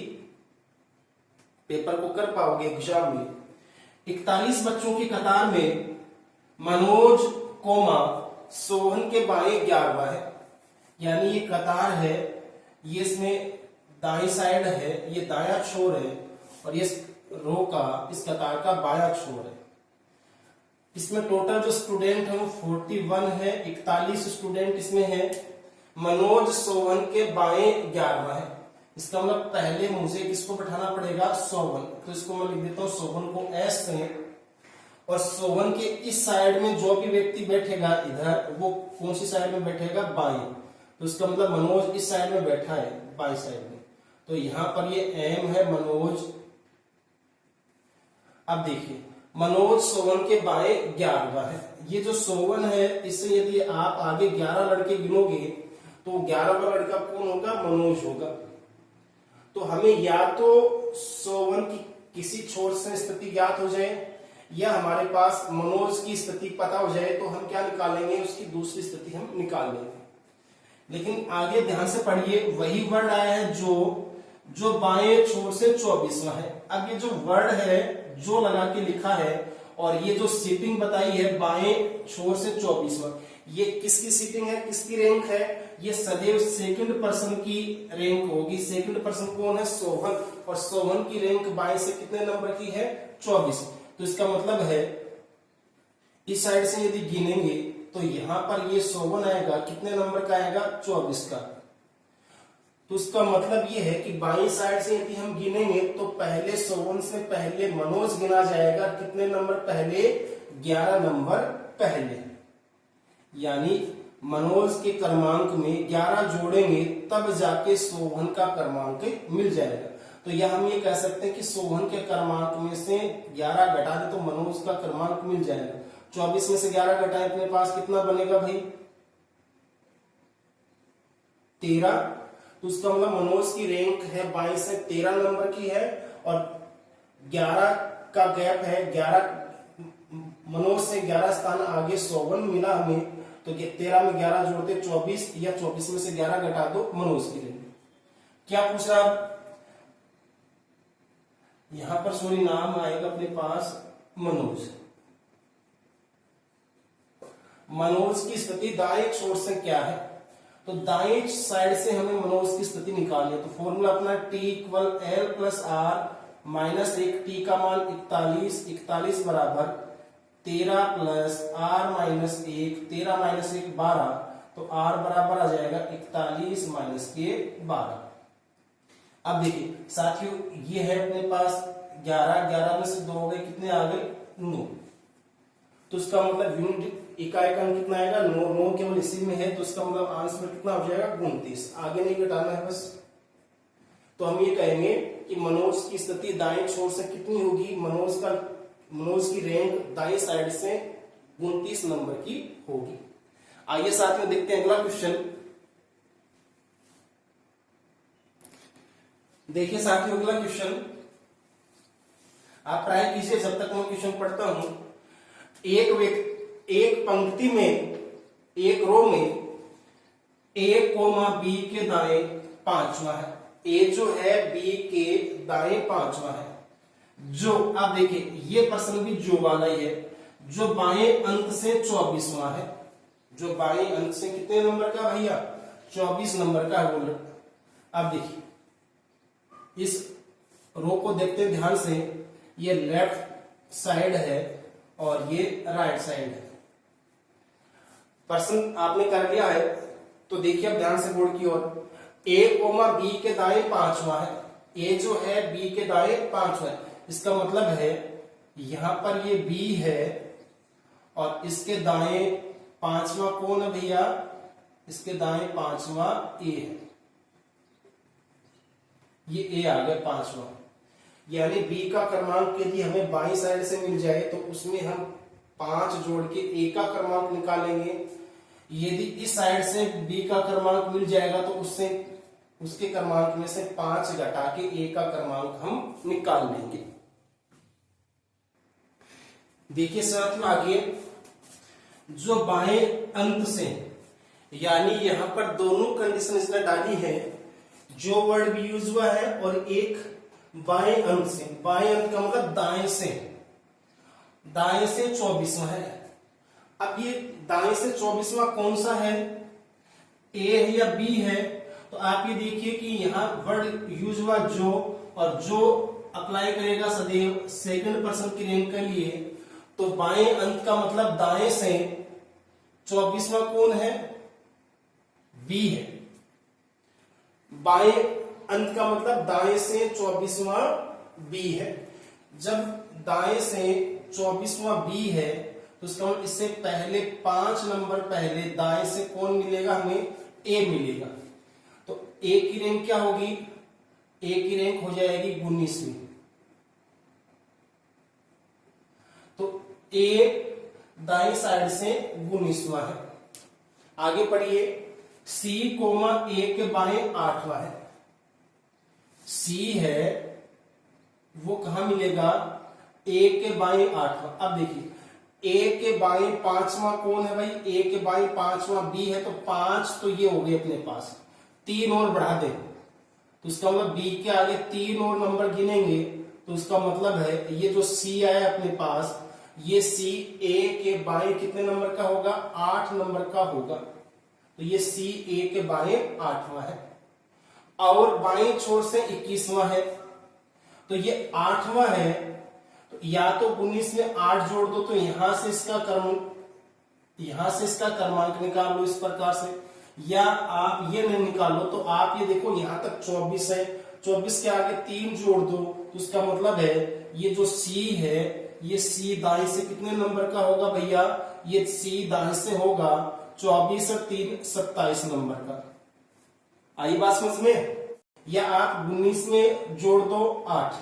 पेपर को कर पाओगे एग्जाम में। 41 बच्चों की कतार में मनोज कोमा सोहन के बाएं 11वां है, यानी ये कतार है, ये इसमें दाईं साइड है, ये दायां छोर है और ये रो का, इस कतार का बायां छोर है। इसमें टोटल जो स्टूडेंट है वो 41 है, 41 स्टूडेंट इसमें है। मनोज सोहन के बाएं 11वां है, इसका मतलब पहले मुझे किसको बैठाना पड़ेगा, सोहन। तो इसको मैं लिख देता हूं सोहन को S से, और सोहन के इस साइड में जो भी व्यक्ति बैठेगा इधर, वो कौन सी साइड में बैठेगा, बाएं। तो इसका मतलब मनोज इस साइड में बैठा है, बाएं साइड में। तो यहां पर ये M है, मनोज। अब देखिए मनोज सोहन के बाएं 11वां है। ये जो सोहन है इससे यदि आप आगे 11 लड़के गिनोगे तो 11वां लड़का कौन होगा, मनोज होगा। तो हमें या तो सोहन की किसी छोर से स्थिति ज्ञात हो जाए या हमारे पास मनोज की स्थिति पता हो जाए, तो हम क्या निकालेंगे, उसकी दूसरी स्थिति हम निकाल लेंगे। लेकिन आगे ध्यान से पढ़िए, वही वर्ड आया है जो बाएं छोर से 24वां है। अब ये जो वर्ड है जो लगा के लिखा है और ये जो सीटिंग बताई है बाएं छोर से 24वां, ये किसकी सीटिंग है, किसकी रैंक है, ये सदैव सेकंड पर्सन की रैंक होगी। सेकंड पर्सन कौन है, सोहन, और सोहन की रैंक बाएं से कितने नंबर की है, 24। तो इसका मतलब है इस साइड से यदि गिनेंगे तो यहां पर ये सोहन आएगा, कितने नंबर का आएगा, 24 का। तो इसका मतलब ये है कि बाईं साइड से यदि हम गिनेंगे तो पहले सोहन से पहले मनोज गिना जाएगा। कितने नंबर पहले, 11 नंबर पहले। यानी मनोज के क्रमांक में 11 जोड़ेंगे तब जाके सोहन का क्रमांक मिल जाएगा। तो यह हम ये कह सकते हैं कि सोहन के क्रमांक में से 11 घटा दे तो मनोज का क्रमांक मिल जाएगा। 24 में से 11 घटाए अपने पास कितना बनेगा भाई, 13। तो उसका मतलब मनोज की रैंक है बाईं से 13 नंबर की है और 11 का गैप है, 11 मनोज से 11 स्थान आगे सोहन मिला हमें। तो 13 में 11 जोड़ते 24, या 24 में से 11 घटा दो मनोज की रैंक। क्या पूछ रहा, यहां पर सॉरी नाम आएगा अपने पास मनोज। मनोज की स्थिति दाएं छोर से क्या है, तो दाएं साइड से हमें मनोज की स्थिति निकालनी है। तो फॉर्मूला अपना T equal L plus R minus 1, T का मान 41 बराबर 13 प्लस आर माइनस 1, 13 माइनस 1 12, तो आर बराबर आ जाएगा 41 माइनस के 12। अब देखिए साथियों, ये है अपने पास 11 में से 2 हो गए, कितने आ गए 9। तो इसका मतलब यूनिट इकाई का अंक कितना आएगा 9 केवल इसी में है, तो इसका मतलब आंसर कितना हो जाएगा 29। आगे नहीं घटाना है बस। तो हम ये कहेंगे कि मनोज की स्थिति दाएं छोर से कितनी होगी, मनोज की रैंक दाएं साइड से 29 नंबर की होगी। आइए साथ में देखते हैं अगला क्वेश्चन। देखिए साथियों, अगला क्वेश्चन आप ट्राई कीजिए जब तक मैं क्वेश्चन पढ़ता हूं। एक पंक्ति में, एक रो में A, B के दाएं 5वां है। A जो है B के दाएं 5वां है। जो आप देखिए ये प्रश्न भी जो वाला ही है, जो बाएं अंत से 24वां है। जो बाएं अंत से कितने नंबर का भैया 24 नंबर का है। अब देखिए इस रो को देखते हैं ध्यान से, ये लेफ्ट साइड है और ये राइट साइड है। प्रश्न आपने कर लिया है तो देखिए अब ध्यान से बोर्ड की ओर। A, B के दाएं 5वां है। A जो है B के दाएं 5वां है, इसका मतलब है यहां पर ये B है और इसके दाएं 5वां कौन है भैया, इसके दाएं 5वां A है। ये A आ गया 5वां, यानी B का क्रमांक यदि हमें बाईं साइड से मिल जाए तो उसमें हम 5 जोड़ के A का क्रमांक निकालेंगे। यदि इस साइड से B का क्रमांक मिल जाएगा तो उससे उसके क्रमांक में से 5 घटा के A का क्रमांक हम निकाल लेंगे। देखिए साथ में आगे, जो बाएं अंत से, यानी यहां पर दोनों कंडीशन इसने डाली है, जो वर्ड भी यूज हुआ है, और एक बाएं अंत से। बाएं अंत का मतलब दाएं से 24वां है। अब ये दाएं से 24वां कौन सा है, A है या B है? तो आप ये देखिए कि यहाँ वर्ड यूज हुआ जो, और जो अप्लाई करेगा सदैव सेकंड पर्सन की रैंक के लिए। तो बाएं अंत का मतलब दाएं से 24वां कौन है, B है। बाएं अंत का मतलब दाएं से 24वां B है। जब दाएं से 24वां B है तो इसका मतलब इससे पहले 5 नंबर पहले दाएं से कौन मिलेगा, हमें A मिलेगा। तो A की रैंक क्या होगी, A की रैंक हो जाएगी 19वीं। तो A दाएं साइड से 19वां है। आगे पढ़िए, C, A के बाएं 8वां है। C है वो कहां मिलेगा, A के बाएं 8वां। अब देखिए A के बाएं 5वां कौन है भाई, A के बाएं 5वां B है। तो 5 तो ये हो गए अपने पास, 3 और बढ़ा दे तो इसका मतलब B के आगे 3 और नंबर गिनेंगे तो इसका मतलब है ये जो C आया अपने पास, ये C A के बाएं कितने नंबर का होगा, 8 नंबर का होगा। तो ये C A के बाएं 8वां है। और बाएं छोर से 21वां है, तो ये 8वां है। तो या तो 19 में 8 जोड़ दो, तो यहां से इसका क्रमांक निकाल लो इस प्रकार से, या आप ये नहीं निकालो तो आप ये देखो यहां तक 24 है, 24 के आगे 3 जोड़ दो, तो इसका मतलब है ये जो C है, ये C दाएं से कितने नंबर का होगा भैया, ये C दाएं से होगा 24 और 3 27 नंबर का। आई बात समझ में? या आप 19 में जोड़ दो 8।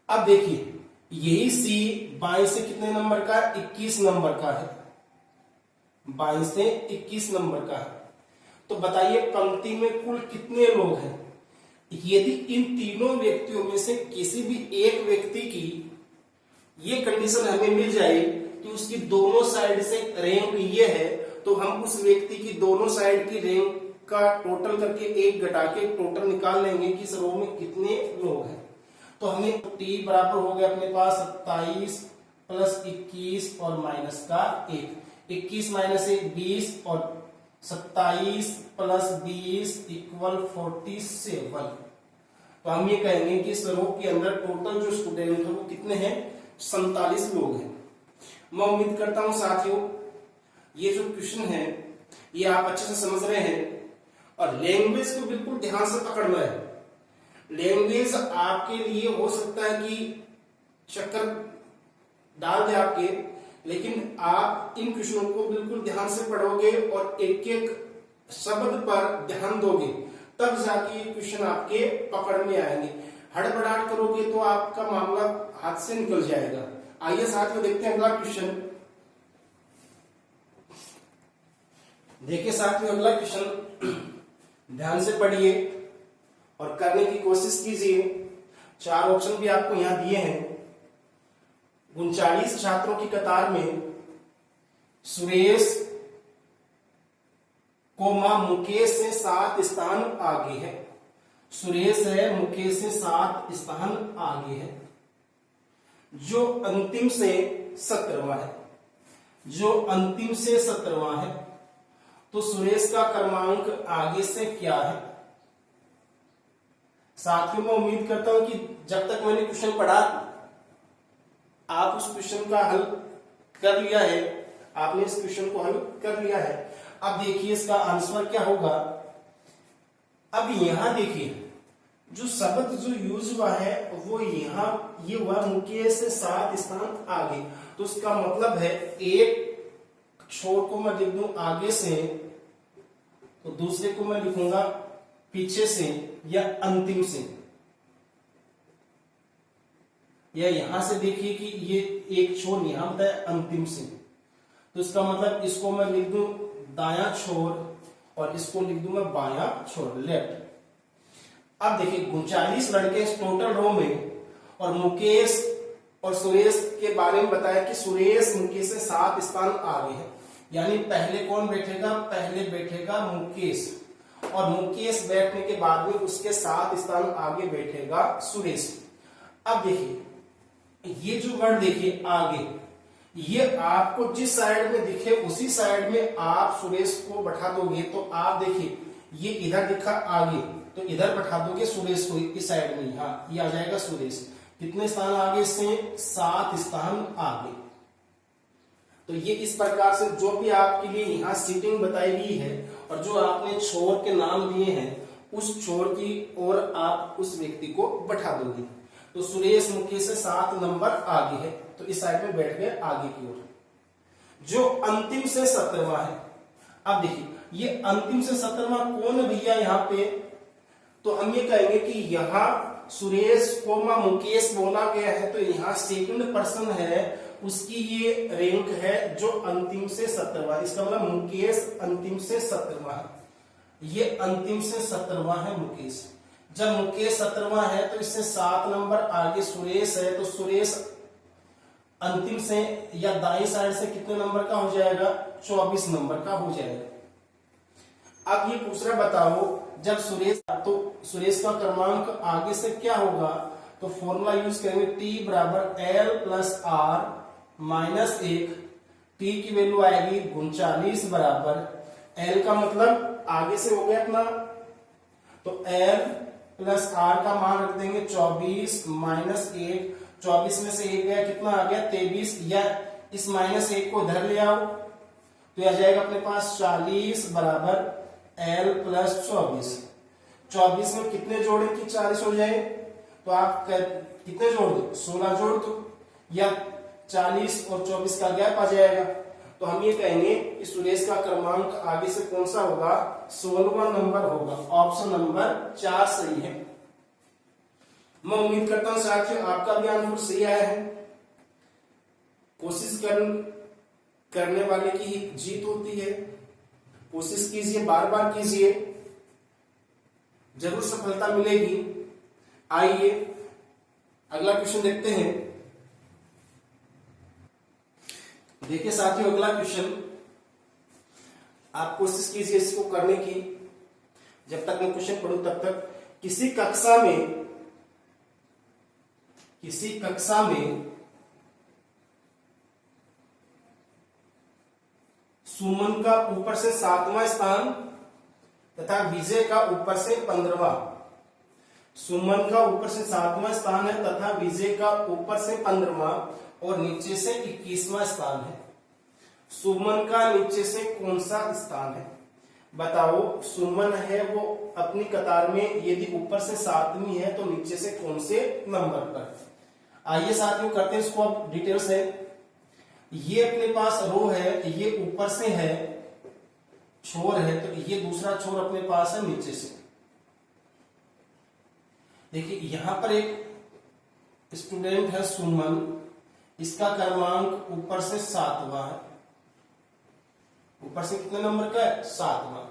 अब देखिए यही C बाएं से कितने नंबर का, 21 नंबर का है। बाएं से 21 नंबर का है। तो बताइए पंक्ति में कुल कितने लोग हैं। यदि इन तीनों व्यक्तियों में से किसी भी एक व्यक्ति की ये कंडीशन हमें मिल जाए कि उसकी दोनों साइड से रैंक ये है, तो हम उस व्यक्ति की दोनों साइड की रैंक का टोटल करके 1 घटा के टोटल निकाल लेंगे कि इस रो में कितने लोग हैं। तो हमें T बराबर हो गया अपने पास 27 प्लस 21 और माइनस का 1, 21 माइनस 1 20 और 27 प्लस 20 इक्वल 47। तो हम ये कहेंगे कि इस रो के अंदर टोटल जो स्टूडेंट है वो कितने हैं, 47 लोग हैं। मैं उम्मीद करता हूं साथियों ये जो क्वेश्चन है ये आप अच्छे से समझ रहे हैं और लैंग्वेज को बिल्कुल ध्यान से पकड़ना है। लैंग्वेज आपके लिए हो सकता है कि चक्कर डाल दे आपके, लेकिन आप इन क्वेश्चनों को बिल्कुल ध्यान से पढ़ोगे और एक एक शब्द पर ध्यान दोगे तब जाके ये क्वेश्चन आपके पकड़ में आएंगे। हड़बड़ाहट करोगे तो आपका मामला हाथ से निकल जाएगा। आइए साथ में देखते हैं अगला क्वेश्चन। देखिए साथ में अगला क्वेश्चन ध्यान से पढ़िए और करने की कोशिश कीजिए। 4 ऑप्शन भी आपको यहां दिए हैं। 39 छात्रों की कतार में सुरेश कोमा मुकेश से 7 स्थान आगे है। सुरेश है, मुकेश से 7 स्थान आगे है। जो अंतिम से 17वां है, जो अंतिम से 17वां है, तो सुरेश का क्रमांक आगे से क्या है। साथियों मैं उम्मीद करता हूं कि जब तक मैंने क्वेश्चन पढ़ा आप उस क्वेश्चन का हल कर लिया है, आपने इस क्वेश्चन को हल कर लिया है। अब देखिए इसका आंसर क्या होगा। अब यहां देखिए जो शब्द जो यूज हुआ है वो यहां ये हुआ मुकेश से 7 स्थान आगे, तो उसका मतलब है एक छोर को मैं लिख दूं आगे से, तो दूसरे को मैं लिखूंगा पीछे से या अंतिम से, या यहां से देखिए कि ये एक छोर यहां बताया अंतिम से, तो इसका मतलब इसको मैं लिख दूं दायां छोर और इसको लिख दूं मैं बायां छोर, लेफ्ट। अब देखिए 39 लड़के टोटल रो में और मुकेश और सुरेश के बारे में बताया कि सुरेश मुकेश से 7 स्थान आगे है, यानी पहले कौन बैठेगा, पहले बैठेगा मुकेश और मुकेश बैठने के बाद में उसके 7 स्थान आगे बैठेगा सुरेश। अब देखिए ये जो वर्ड देखिए आगे, ये आपको जिस साइड में दिखे उसी साइड में आप सुरेश को बैठा दोगे, तो आप देखिए ये इधर दिखा आगे तो इधर बैठा दोगे सुरेश को इस साइड में, यहाँ ये आ जाएगा सुरेश। कितने स्थान आगे से, 7 स्थान आगे। तो ये इस प्रकार से जो भी आपके लिए यहाँ सीटिंग बताई गई है और जो आपने छोर के नाम दिए हैं उस छोर की ओर आप उस व्यक्ति को बैठा दोगे। तो सुरेश मुकेश से 7 नंबर आगे है, तो इस साइड में बैठ गए आगे की ओर। जो अंतिम से 17वां है, अब देखिए ये अंतिम से 17वां कौन है भैया यहाँ पे, तो हम ये कहेंगे कि यहाँ सुरेश कोमा मुकेश बोला गया है, तो यहाँ सेकंड पर्सन है, उसकी ये रैंक है जो अंतिम से 17वां। इसका मतलब मुकेश अंतिम से 17वां है, ये अंतिम से 17वां है मुकेश। जब मुकेश 17वां है तो इससे 7 नंबर आगे सुरेश है, तो सुरेश अंतिम से या दाई साइड से कितने नंबर का हो जाएगा, 24 नंबर का हो जाएगा। अब ये पूछ रहा बताओ जब सुरेश, तो सुरेश का क्रमांक आगे से क्या होगा, तो फॉर्मूला यूज करेंगे T बराबर L plus R minus 1। T की वैल्यू आएगी 39 बराबर L का मतलब आगे से हो गया अपना, तो L प्लस R का मान रख देंगे 24 माइनस 1। 24 में से 1 गया कितना आ गया 23, या इस माइनस 1 को इधर ले आओ तो आ जाएगा अपने पास 40 बराबर L प्लस 24। 24 में कितने जोड़े कि 40 हो जाए, तो आप कितने जोड़ दो, 16 जोड़ दो, या 40 और 24 का गैप आ जाएगा। तो हम ये कहेंगे कि सुरेश का क्रमांक आगे से कौन सा होगा, 16वां नंबर होगा। ऑप्शन नंबर 4 सही है। मैं उम्मीद करता हूं साथियों आपका भी आंसर सही आया है। कोशिश करने वाले की ही जीत होती है। कोशिश कीजिए, बार बार कीजिए, जरूर सफलता मिलेगी। आइए अगला क्वेश्चन देखते हैं। देखिए साथियों अगला क्वेश्चन, आप कोशिश कीजिए इसको करने की। जब तक मैं क्वेश्चन पढ़ूं तब तक किसी कक्षा में सुमन का ऊपर से 7वां स्थान तथा विजय का ऊपर से 15वां। सुमन का ऊपर से 7वां स्थान है तथा विजय का ऊपर से 15वां और नीचे से 21वां स्थान है। सुमन का नीचे से कौन सा स्थान है? बताओ, सुमन है वो अपनी कतार में यदि ऊपर से 7वीं है तो नीचे से कौन से नंबर पर? आइए साथियों करते हैं इसको अब डिटेल से। ये अपने पास रो है, ये ऊपर से है, छोर है, तो ये दूसरा छोर अपने पास है नीचे से। देखिए यहां पर एक स्टूडेंट है सुमन, इसका क्रमांक ऊपर से 7वां है। ऊपर से कितने नंबर का है? 7वां।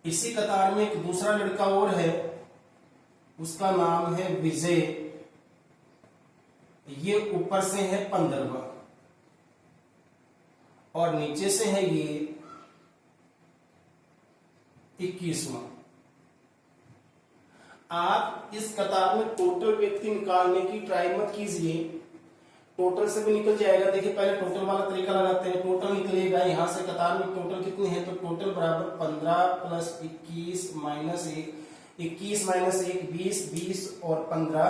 इसी कतार में एक दूसरा लड़का और है, उसका नाम है विजय, ये ऊपर से है 15वां और नीचे से है ये 21वां। आप इस कतार में टोटल व्यक्ति निकालने की ट्राई मत कीजिए, टोटल से भी निकल जाएगा। देखिए पहले टोटल वाला तरीका लगाते हैं, टोटल निकलेगा यहां से कतार में टोटल कितनी है, तो टोटल बराबर 15 प्लस 21 माइनस 1, 21 माइनस 1 20, 20 और 15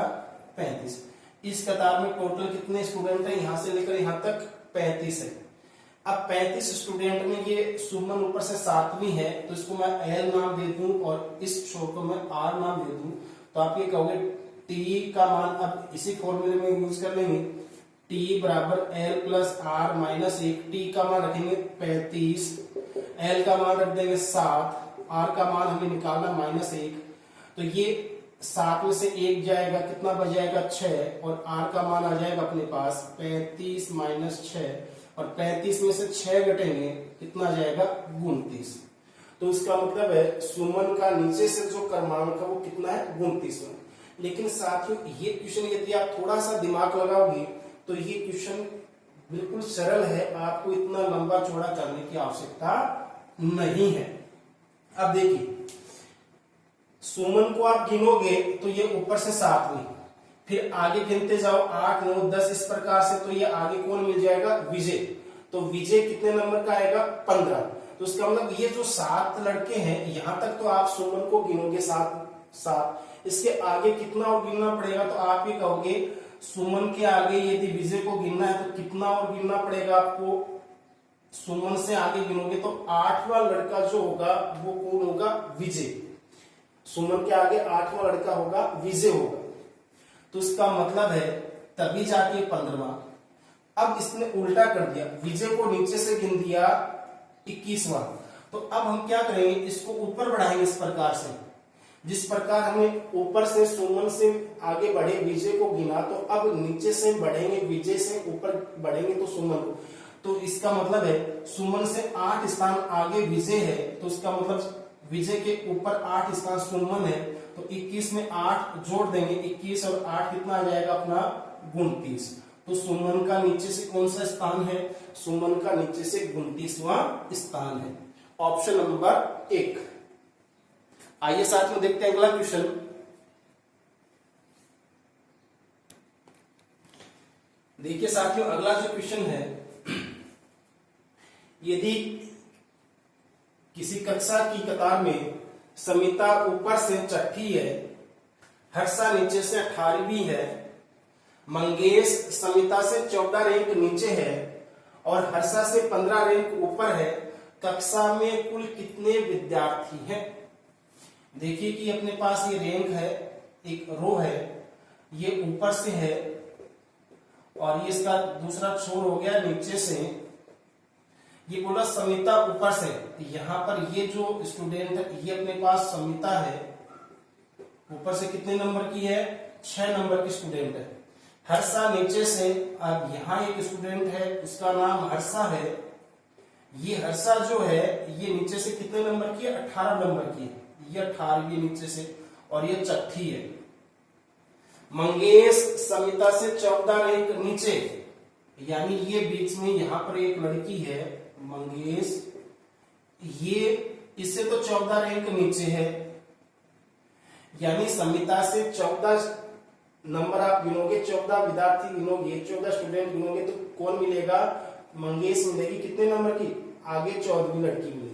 35। इस कतार में टोटल कितने स्टूडेंट है, यहां से लेकर यहां तक 35 है। अब 35 स्टूडेंट में ये सुमन ऊपर से 7वीं है तो इसको मैं एल नाम दे दूं और इस छोर को मैं आर नाम दे दूं, तो आप ये कहोगे टी का मान, अब इसी फॉर्मूले में यूज कर लेंगे, टी बराबर एल प्लस आर माइनस 1। टी का मान रखेंगे 35, एल का मान रख देंगे 7, आर का मान हमें निकालना -1। तो ये 7 में से 1 जाएगा, कितना बच जाएगा 6 और आर का मान आ जाएगा अपने पास 35 माइनस 6 और 35 में से 6 घटेंगे, कितना जाएगा 29। तो इसका मतलब है सुमन का नीचे से जो क्रमांक है वो कितना है 29। लेकिन साथियों ये क्वेश्चन यदि आप थोड़ा सा दिमाग लगाओगे तो ये क्वेश्चन बिल्कुल सरल है, आपको इतना लंबा चौड़ा करने की आवश्यकता नहीं है। अब देखिए सुमन को आप गिनोगे तो ये ऊपर से 7वीं, फिर आगे गिनते जाओ 8 9 10 इस प्रकार से, तो ये आगे कौन मिल जाएगा, विजय। तो विजय कितने नंबर का आएगा 15। तो इसका मतलब ये जो 7 लड़के हैं यहां तक तो आप सुमन को गिनोगे 7, इसके आगे कितना और गिनना पड़ेगा, तो आप ये कहोगे सुमन के आगे यदि विजय को गिनना है तो कितना और गिनना पड़ेगा आपको। सुमन से आगे गिनोगे तो 8वां लड़का जो होगा वो कौन होगा, विजय। सुमन के आगे 8वां लड़का होगा विजय होगा, तो इसका मतलब है तभी जाके 15वां। अब इसने उल्टा कर दिया, विजय को नीचे से गिन दिया 21वां। तो अब हम क्या करेंगे, इसको ऊपर बढ़ाएंगे इस प्रकार से, जिस प्रकार हमें ऊपर से सुमन से आगे बढ़े विजय को गिना, तो अब नीचे से बढ़ेंगे विजय से ऊपर बढ़ेंगे तो सुमन। तो इसका मतलब है सुमन से 8 स्थान आगे विजय है, तो इसका मतलब विजय के ऊपर 8 स्थान सुमन है, तो 21 में 8 जोड़ देंगे, 21 और 8 कितना आ जाएगा अपना 29। तो सुमन का नीचे से कौन सा स्थान है, सुमन का नीचे से 29वां स्थान है, ऑप्शन नंबर 1। आइए साथ में देखते हैं अगला क्वेश्चन। देखिए साथियों अगला जो क्वेश्चन है, यदि किसी कक्षा की कतार में समिता ऊपर से 6ठी है, हर्षा नीचे से 18वीं है, मंगेश समिता से 14 रैंक नीचे है और हर्षा से 15 रैंक ऊपर है, कक्षा में कुल कितने विद्यार्थी हैं? देखिए कि अपने पास ये रैंक है, एक रो है, ये ऊपर से है और ये इसका दूसरा छोर हो गया नीचे से। ये बोला समिता ऊपर से, यहां पर ये जो स्टूडेंट है ये अपने पास समिता है, ऊपर से कितने नंबर की है, 6 नंबर की स्टूडेंट है। हर्षा नीचे से, अब यहाँ एक स्टूडेंट है उसका नाम हर्षा है, ये हर्षा जो है ये नीचे से कितने नंबर की है, 18 नंबर की है, ये 18वीं नीचे से और ये 6ठी है। मंगेश समिता से 14 रैंक नीचे, यानी ये बीच में यहां पर एक लड़की है मंगेश, ये इससे तो 14 रैंक नीचे है, यानी समिता से 14 नंबर आप गिनोगे, 14 विद्यार्थी गिनोगे, 14 स्टूडेंट गिनोगे तो कौन मिलेगा, मंगेश मिलेगी कितने नंबर की, आगे 14वीं लड़की मिलेगी।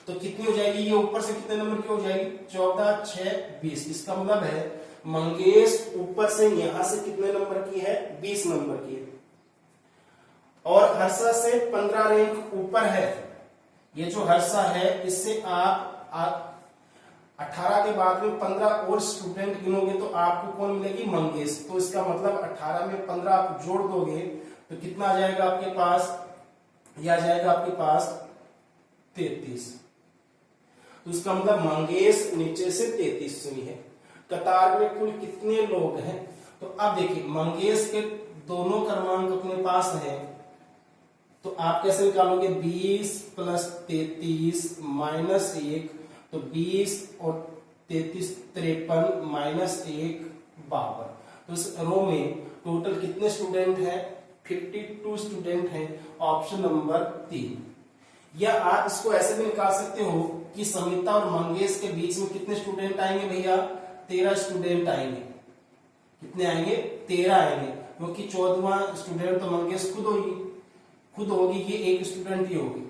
तो कितनी हो जाएगी, ये ऊपर से कितने नंबर की हो जाएगी, 14, 6, 20। इसका मतलब है मंगेश ऊपर से यहां से कितने नंबर की है, 20 नंबर की है। और हर्षा से 15 रैंक ऊपर है। ये जो हर्षा है इससे आप 18 के बाद में 15 और स्टूडेंट गिनोगे तो आपको कौन मिलेगी, मंगेश। तो इसका मतलब 18 में 15 आप जोड़ दोगे तो कितना आ जाएगा आपके पास, ये आ जाएगा आपके पास 33। तो इसका मतलब मंगेश नीचे से 33वीं है। कतार में कुल कितने लोग हैं, तो अब देखिए मंगेश के दोनों क्रमांक अपने पास है, तो आप कैसे निकालोगे, 20 प्लस 33 माइनस 1, तो 20 और 33 53 माइनस 1 52। तो इस रो में टोटल कितने स्टूडेंट हैं, 52 स्टूडेंट हैं, ऑप्शन नंबर 3। या आप इसको ऐसे भी निकाल सकते हो कि समिता और मंगेश के बीच में कितने स्टूडेंट आएंगे भैया, 13 स्टूडेंट आएंगे। कितने आएंगे, 13 आएंगे, क्योंकि 14वां स्टूडेंट तो मंगेश खुद होगी, ये एक स्टूडेंट ही होगी।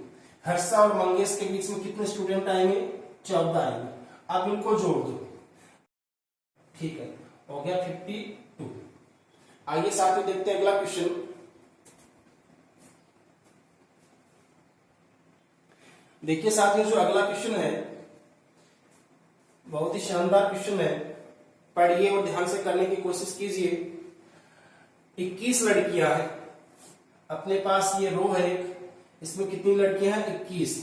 हर्षा और मंगेश के बीच में कितने स्टूडेंट आएंगे, 14 आएंगे। अब इनको जोड़ दो, ठीक है, हो गया 52। आइए साथ में देखते हैं अगला क्वेश्चन। देखिए साथियों, जो अगला क्वेश्चन है बहुत ही शानदार क्वेश्चन है, पढ़िए और ध्यान से करने की कोशिश कीजिए। 21 लड़कियां हैं अपने पास, ये रो है एक, इसमें कितनी लड़कियां हैं, 21।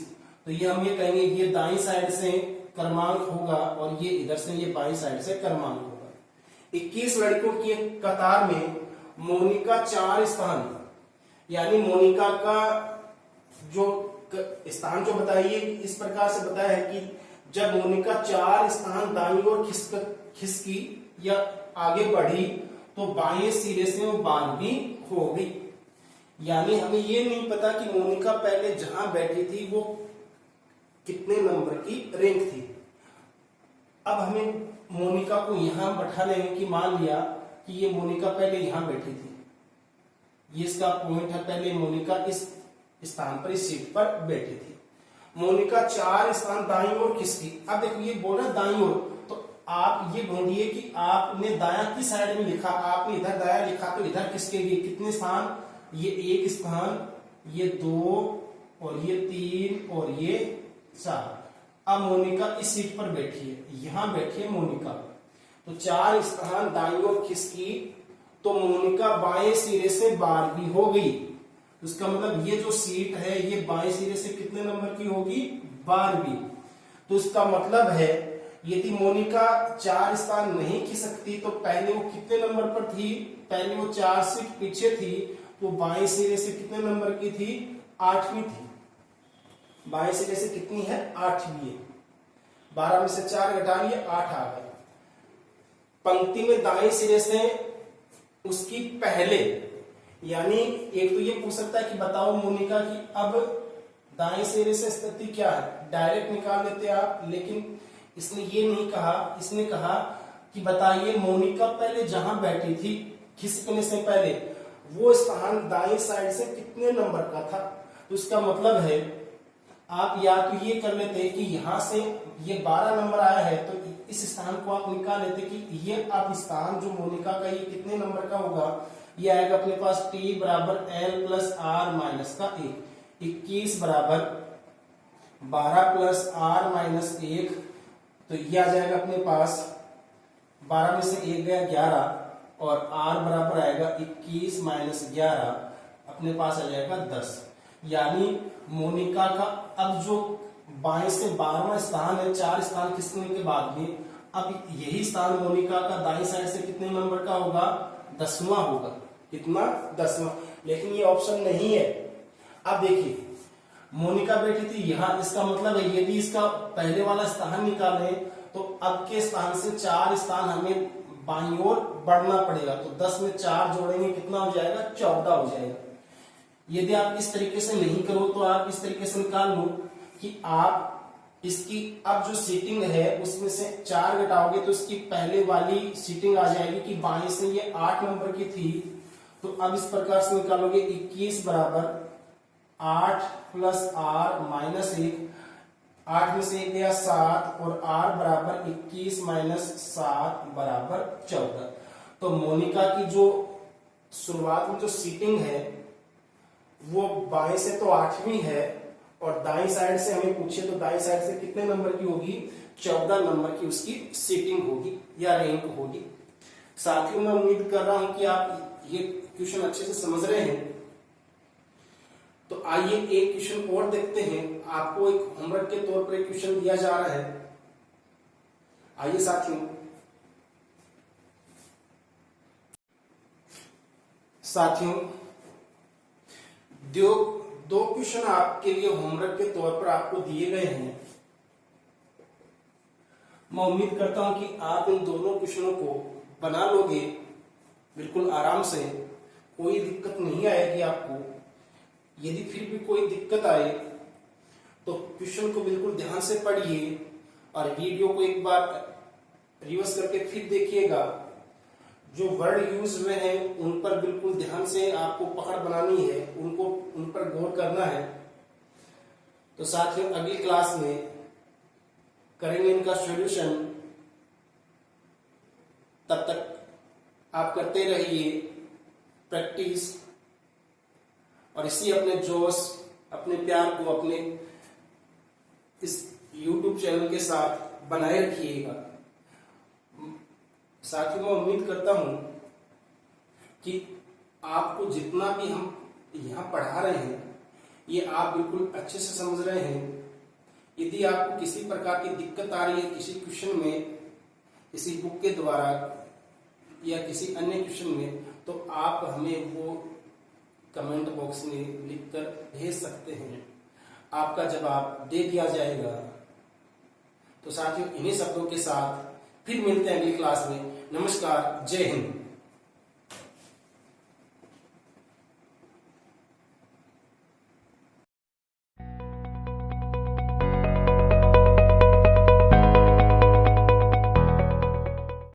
तो ये हम ये कहेंगे ये दाईं साइड से क्रमांक होगा और ये इधर से ये बाईं साइड से क्रमांक होगा। 21 लड़कियों की कतार में मोनिका 4 स्थान, यानी मोनिका का जो स्थान जो बताइए इस प्रकार से बताया है कि जब मोनिका 4 स्थान दाईं ओर खिसकी या आगे बढ़ी तो बाएं सिरे से वो 12वीं हो गई। यानी हमें ये नहीं पता कि मोनिका पहले जहां बैठी थी वो कितने नंबर की रैंक थी। अब हमें मोनिका को यहां बैठा लेंगे कि मान लिया कि ये मोनिका पहले यहां बैठी थी, ये इसका पॉइंट है, पहले मोनिका इस स्थान पर, इस सीट पर बैठी थी। मोनिका 4 स्थान दाईं ओर खिसकी। अब देखो ये बोल रहा है दाईं ओर, तो आप ये ढूंढिए कि आपने दायां किस साइड में लिखा, आपने इधर दायां लिखा तो इधर खिसकेगी। कितने स्थान, ये 1 स्थान, ये 2 और ये 3 और ये 4। अब मोनिका इस सीट पर बैठी है, यहां बैठी है मोनिका, तो 4 स्थान दाईं ओर खिसकी तो मोनिका बाएं सिरे से 12वीं हो गई। उसका मतलब ये जो सीट है ये बाएं सिरे से कितने नंबर की होगी, 12वीं। तो इसका मतलब है यदि मोनिका 4 स्थान नहीं खिसकती तो पहले वो कितने नंबर पर थी, पहले वो 4 सीट पीछे थी, तो बाएं सिरे से कितने नंबर की थी, 8वीं थी। बाएं सिरे से कितनी है, 8वीं है। 12 में से 4 घटा लिए, 8 आ गए। पंक्ति में दाएं सिरे से उसकी पहले, यानी एक तो ये पूछ सकता है कि बताओ मोनिका की अब दाएं सिरे से स्थिति क्या है, डायरेक्ट निकाल लेते आप, लेकिन इसने ये नहीं कहा, इसने कहा कि बताइए मोनिका पहले जहां बैठी थी खिसकने से पहले वो स्थान दाएं साइड से कितने नंबर का था। तो इसका मतलब है आप या तो ये कर लेते कि यहां से ये 12 नंबर आया है तो इस स्थान को आप निकाल लेते कि ये अब स्थान जो मोनिका का ये कितने नंबर का होगा, ये आएगा अपने पास t बराबर l प्लस आर माइनस का 1। 21 बराबर 12 प्लस आर माइनस 1, तो ये आ जाएगा अपने पास 12 में से 1 गया 11 और r बराबर आएगा 21 माइनस 11, अपने पास आ जाएगा 10। यानी मोनिका का अब जो बाएं से 12वां स्थान है, 4 स्थान खिसकने के बाद में अब यही स्थान मोनिका का दाईं साइड से कितने नंबर का होगा, 10वां होगा। कितना, 10वां। लेकिन ये ऑप्शन नहीं है। अब देखिए मोनिका बैठी थी यहाँ, इसका मतलब है यदि इसका पहले वाला स्थान निकाले तो अब के स्थान से 4 स्थान हमें बाईं ओर बढ़ना पड़ेगा, तो 10 में 4 जोड़ेंगे कितना हो जाएगा, 14 हो जाएगा। यदि आप इस तरीके से नहीं करो तो आप इस तरीके से निकाल लो कि आप इसकी अब जो सीटिंग है उसमें से 4 घटाओगे तो इसकी पहले वाली सीटिंग आ जाएगी कि बाएं से ये 8 नंबर की थी, तो अब इस प्रकार से निकालोगे 21 बराबर 8 प्लस आर माइनस 1, 8 में से 1 गया 7 और r बराबर 21 माइनस 7 बराबर 14। तो मोनिका की जो शुरुआत में जो सीटिंग है वो बाएं से तो 8वीं है और दाईं साइड से हमें पूछे तो दाईं साइड से कितने नंबर की होगी, 14 नंबर की उसकी सीटिंग होगी या रैंक होगी। साथियों मैं उम्मीद कर रहा हूं कि आप ये क्वेश्चन अच्छे से समझ रहे हैं। तो आइए एक क्वेश्चन और देखते हैं। आपको एक होमवर्क के तौर पर एक क्वेश्चन दिया जा रहा है। आइए साथियों दो क्वेश्चन आपके लिए होमवर्क के तौर पर आपको दिए गए हैं। मैं उम्मीद करता हूं कि आप इन दोनों क्वेश्चनों को बना लोगे बिल्कुल आराम से, कोई दिक्कत नहीं आएगी आपको। यदि फिर भी कोई दिक्कत आए तो क्वेश्चन को बिल्कुल ध्यान से पढ़िए और वीडियो को एक बार रिवर्स करके फिर देखिएगा। जो वर्ड यूज हुए हैं उन पर बिल्कुल ध्यान से आपको पकड़ बनानी है, उन पर गौर करना है। तो साथियों अगली क्लास में करेंगे इनका सॉल्यूशन। तब तक आप करते रहिए प्रैक्टिस और इसी अपने जोश, अपने प्यार को अपने इस YouTube चैनल के साथ बनाए रखिएगा। साथियों मैं उम्मीद करता हूं कि आपको जितना भी हम यहाँ पढ़ा रहे हैं ये आप बिल्कुल अच्छे से समझ रहे हैं। यदि आपको किसी प्रकार की दिक्कत आ रही है किसी क्वेश्चन में, किसी बुक के द्वारा या किसी अन्य क्वेश्चन में, तो आप हमें वो कमेंट बॉक्स में लिखकर भेज सकते हैं। आपका जवाब दे दिया जाएगा। तो साथियों इन्हीं शब्दों के साथ फिर मिलते हैं अगली क्लास में। नमस्कार, जय हिंद।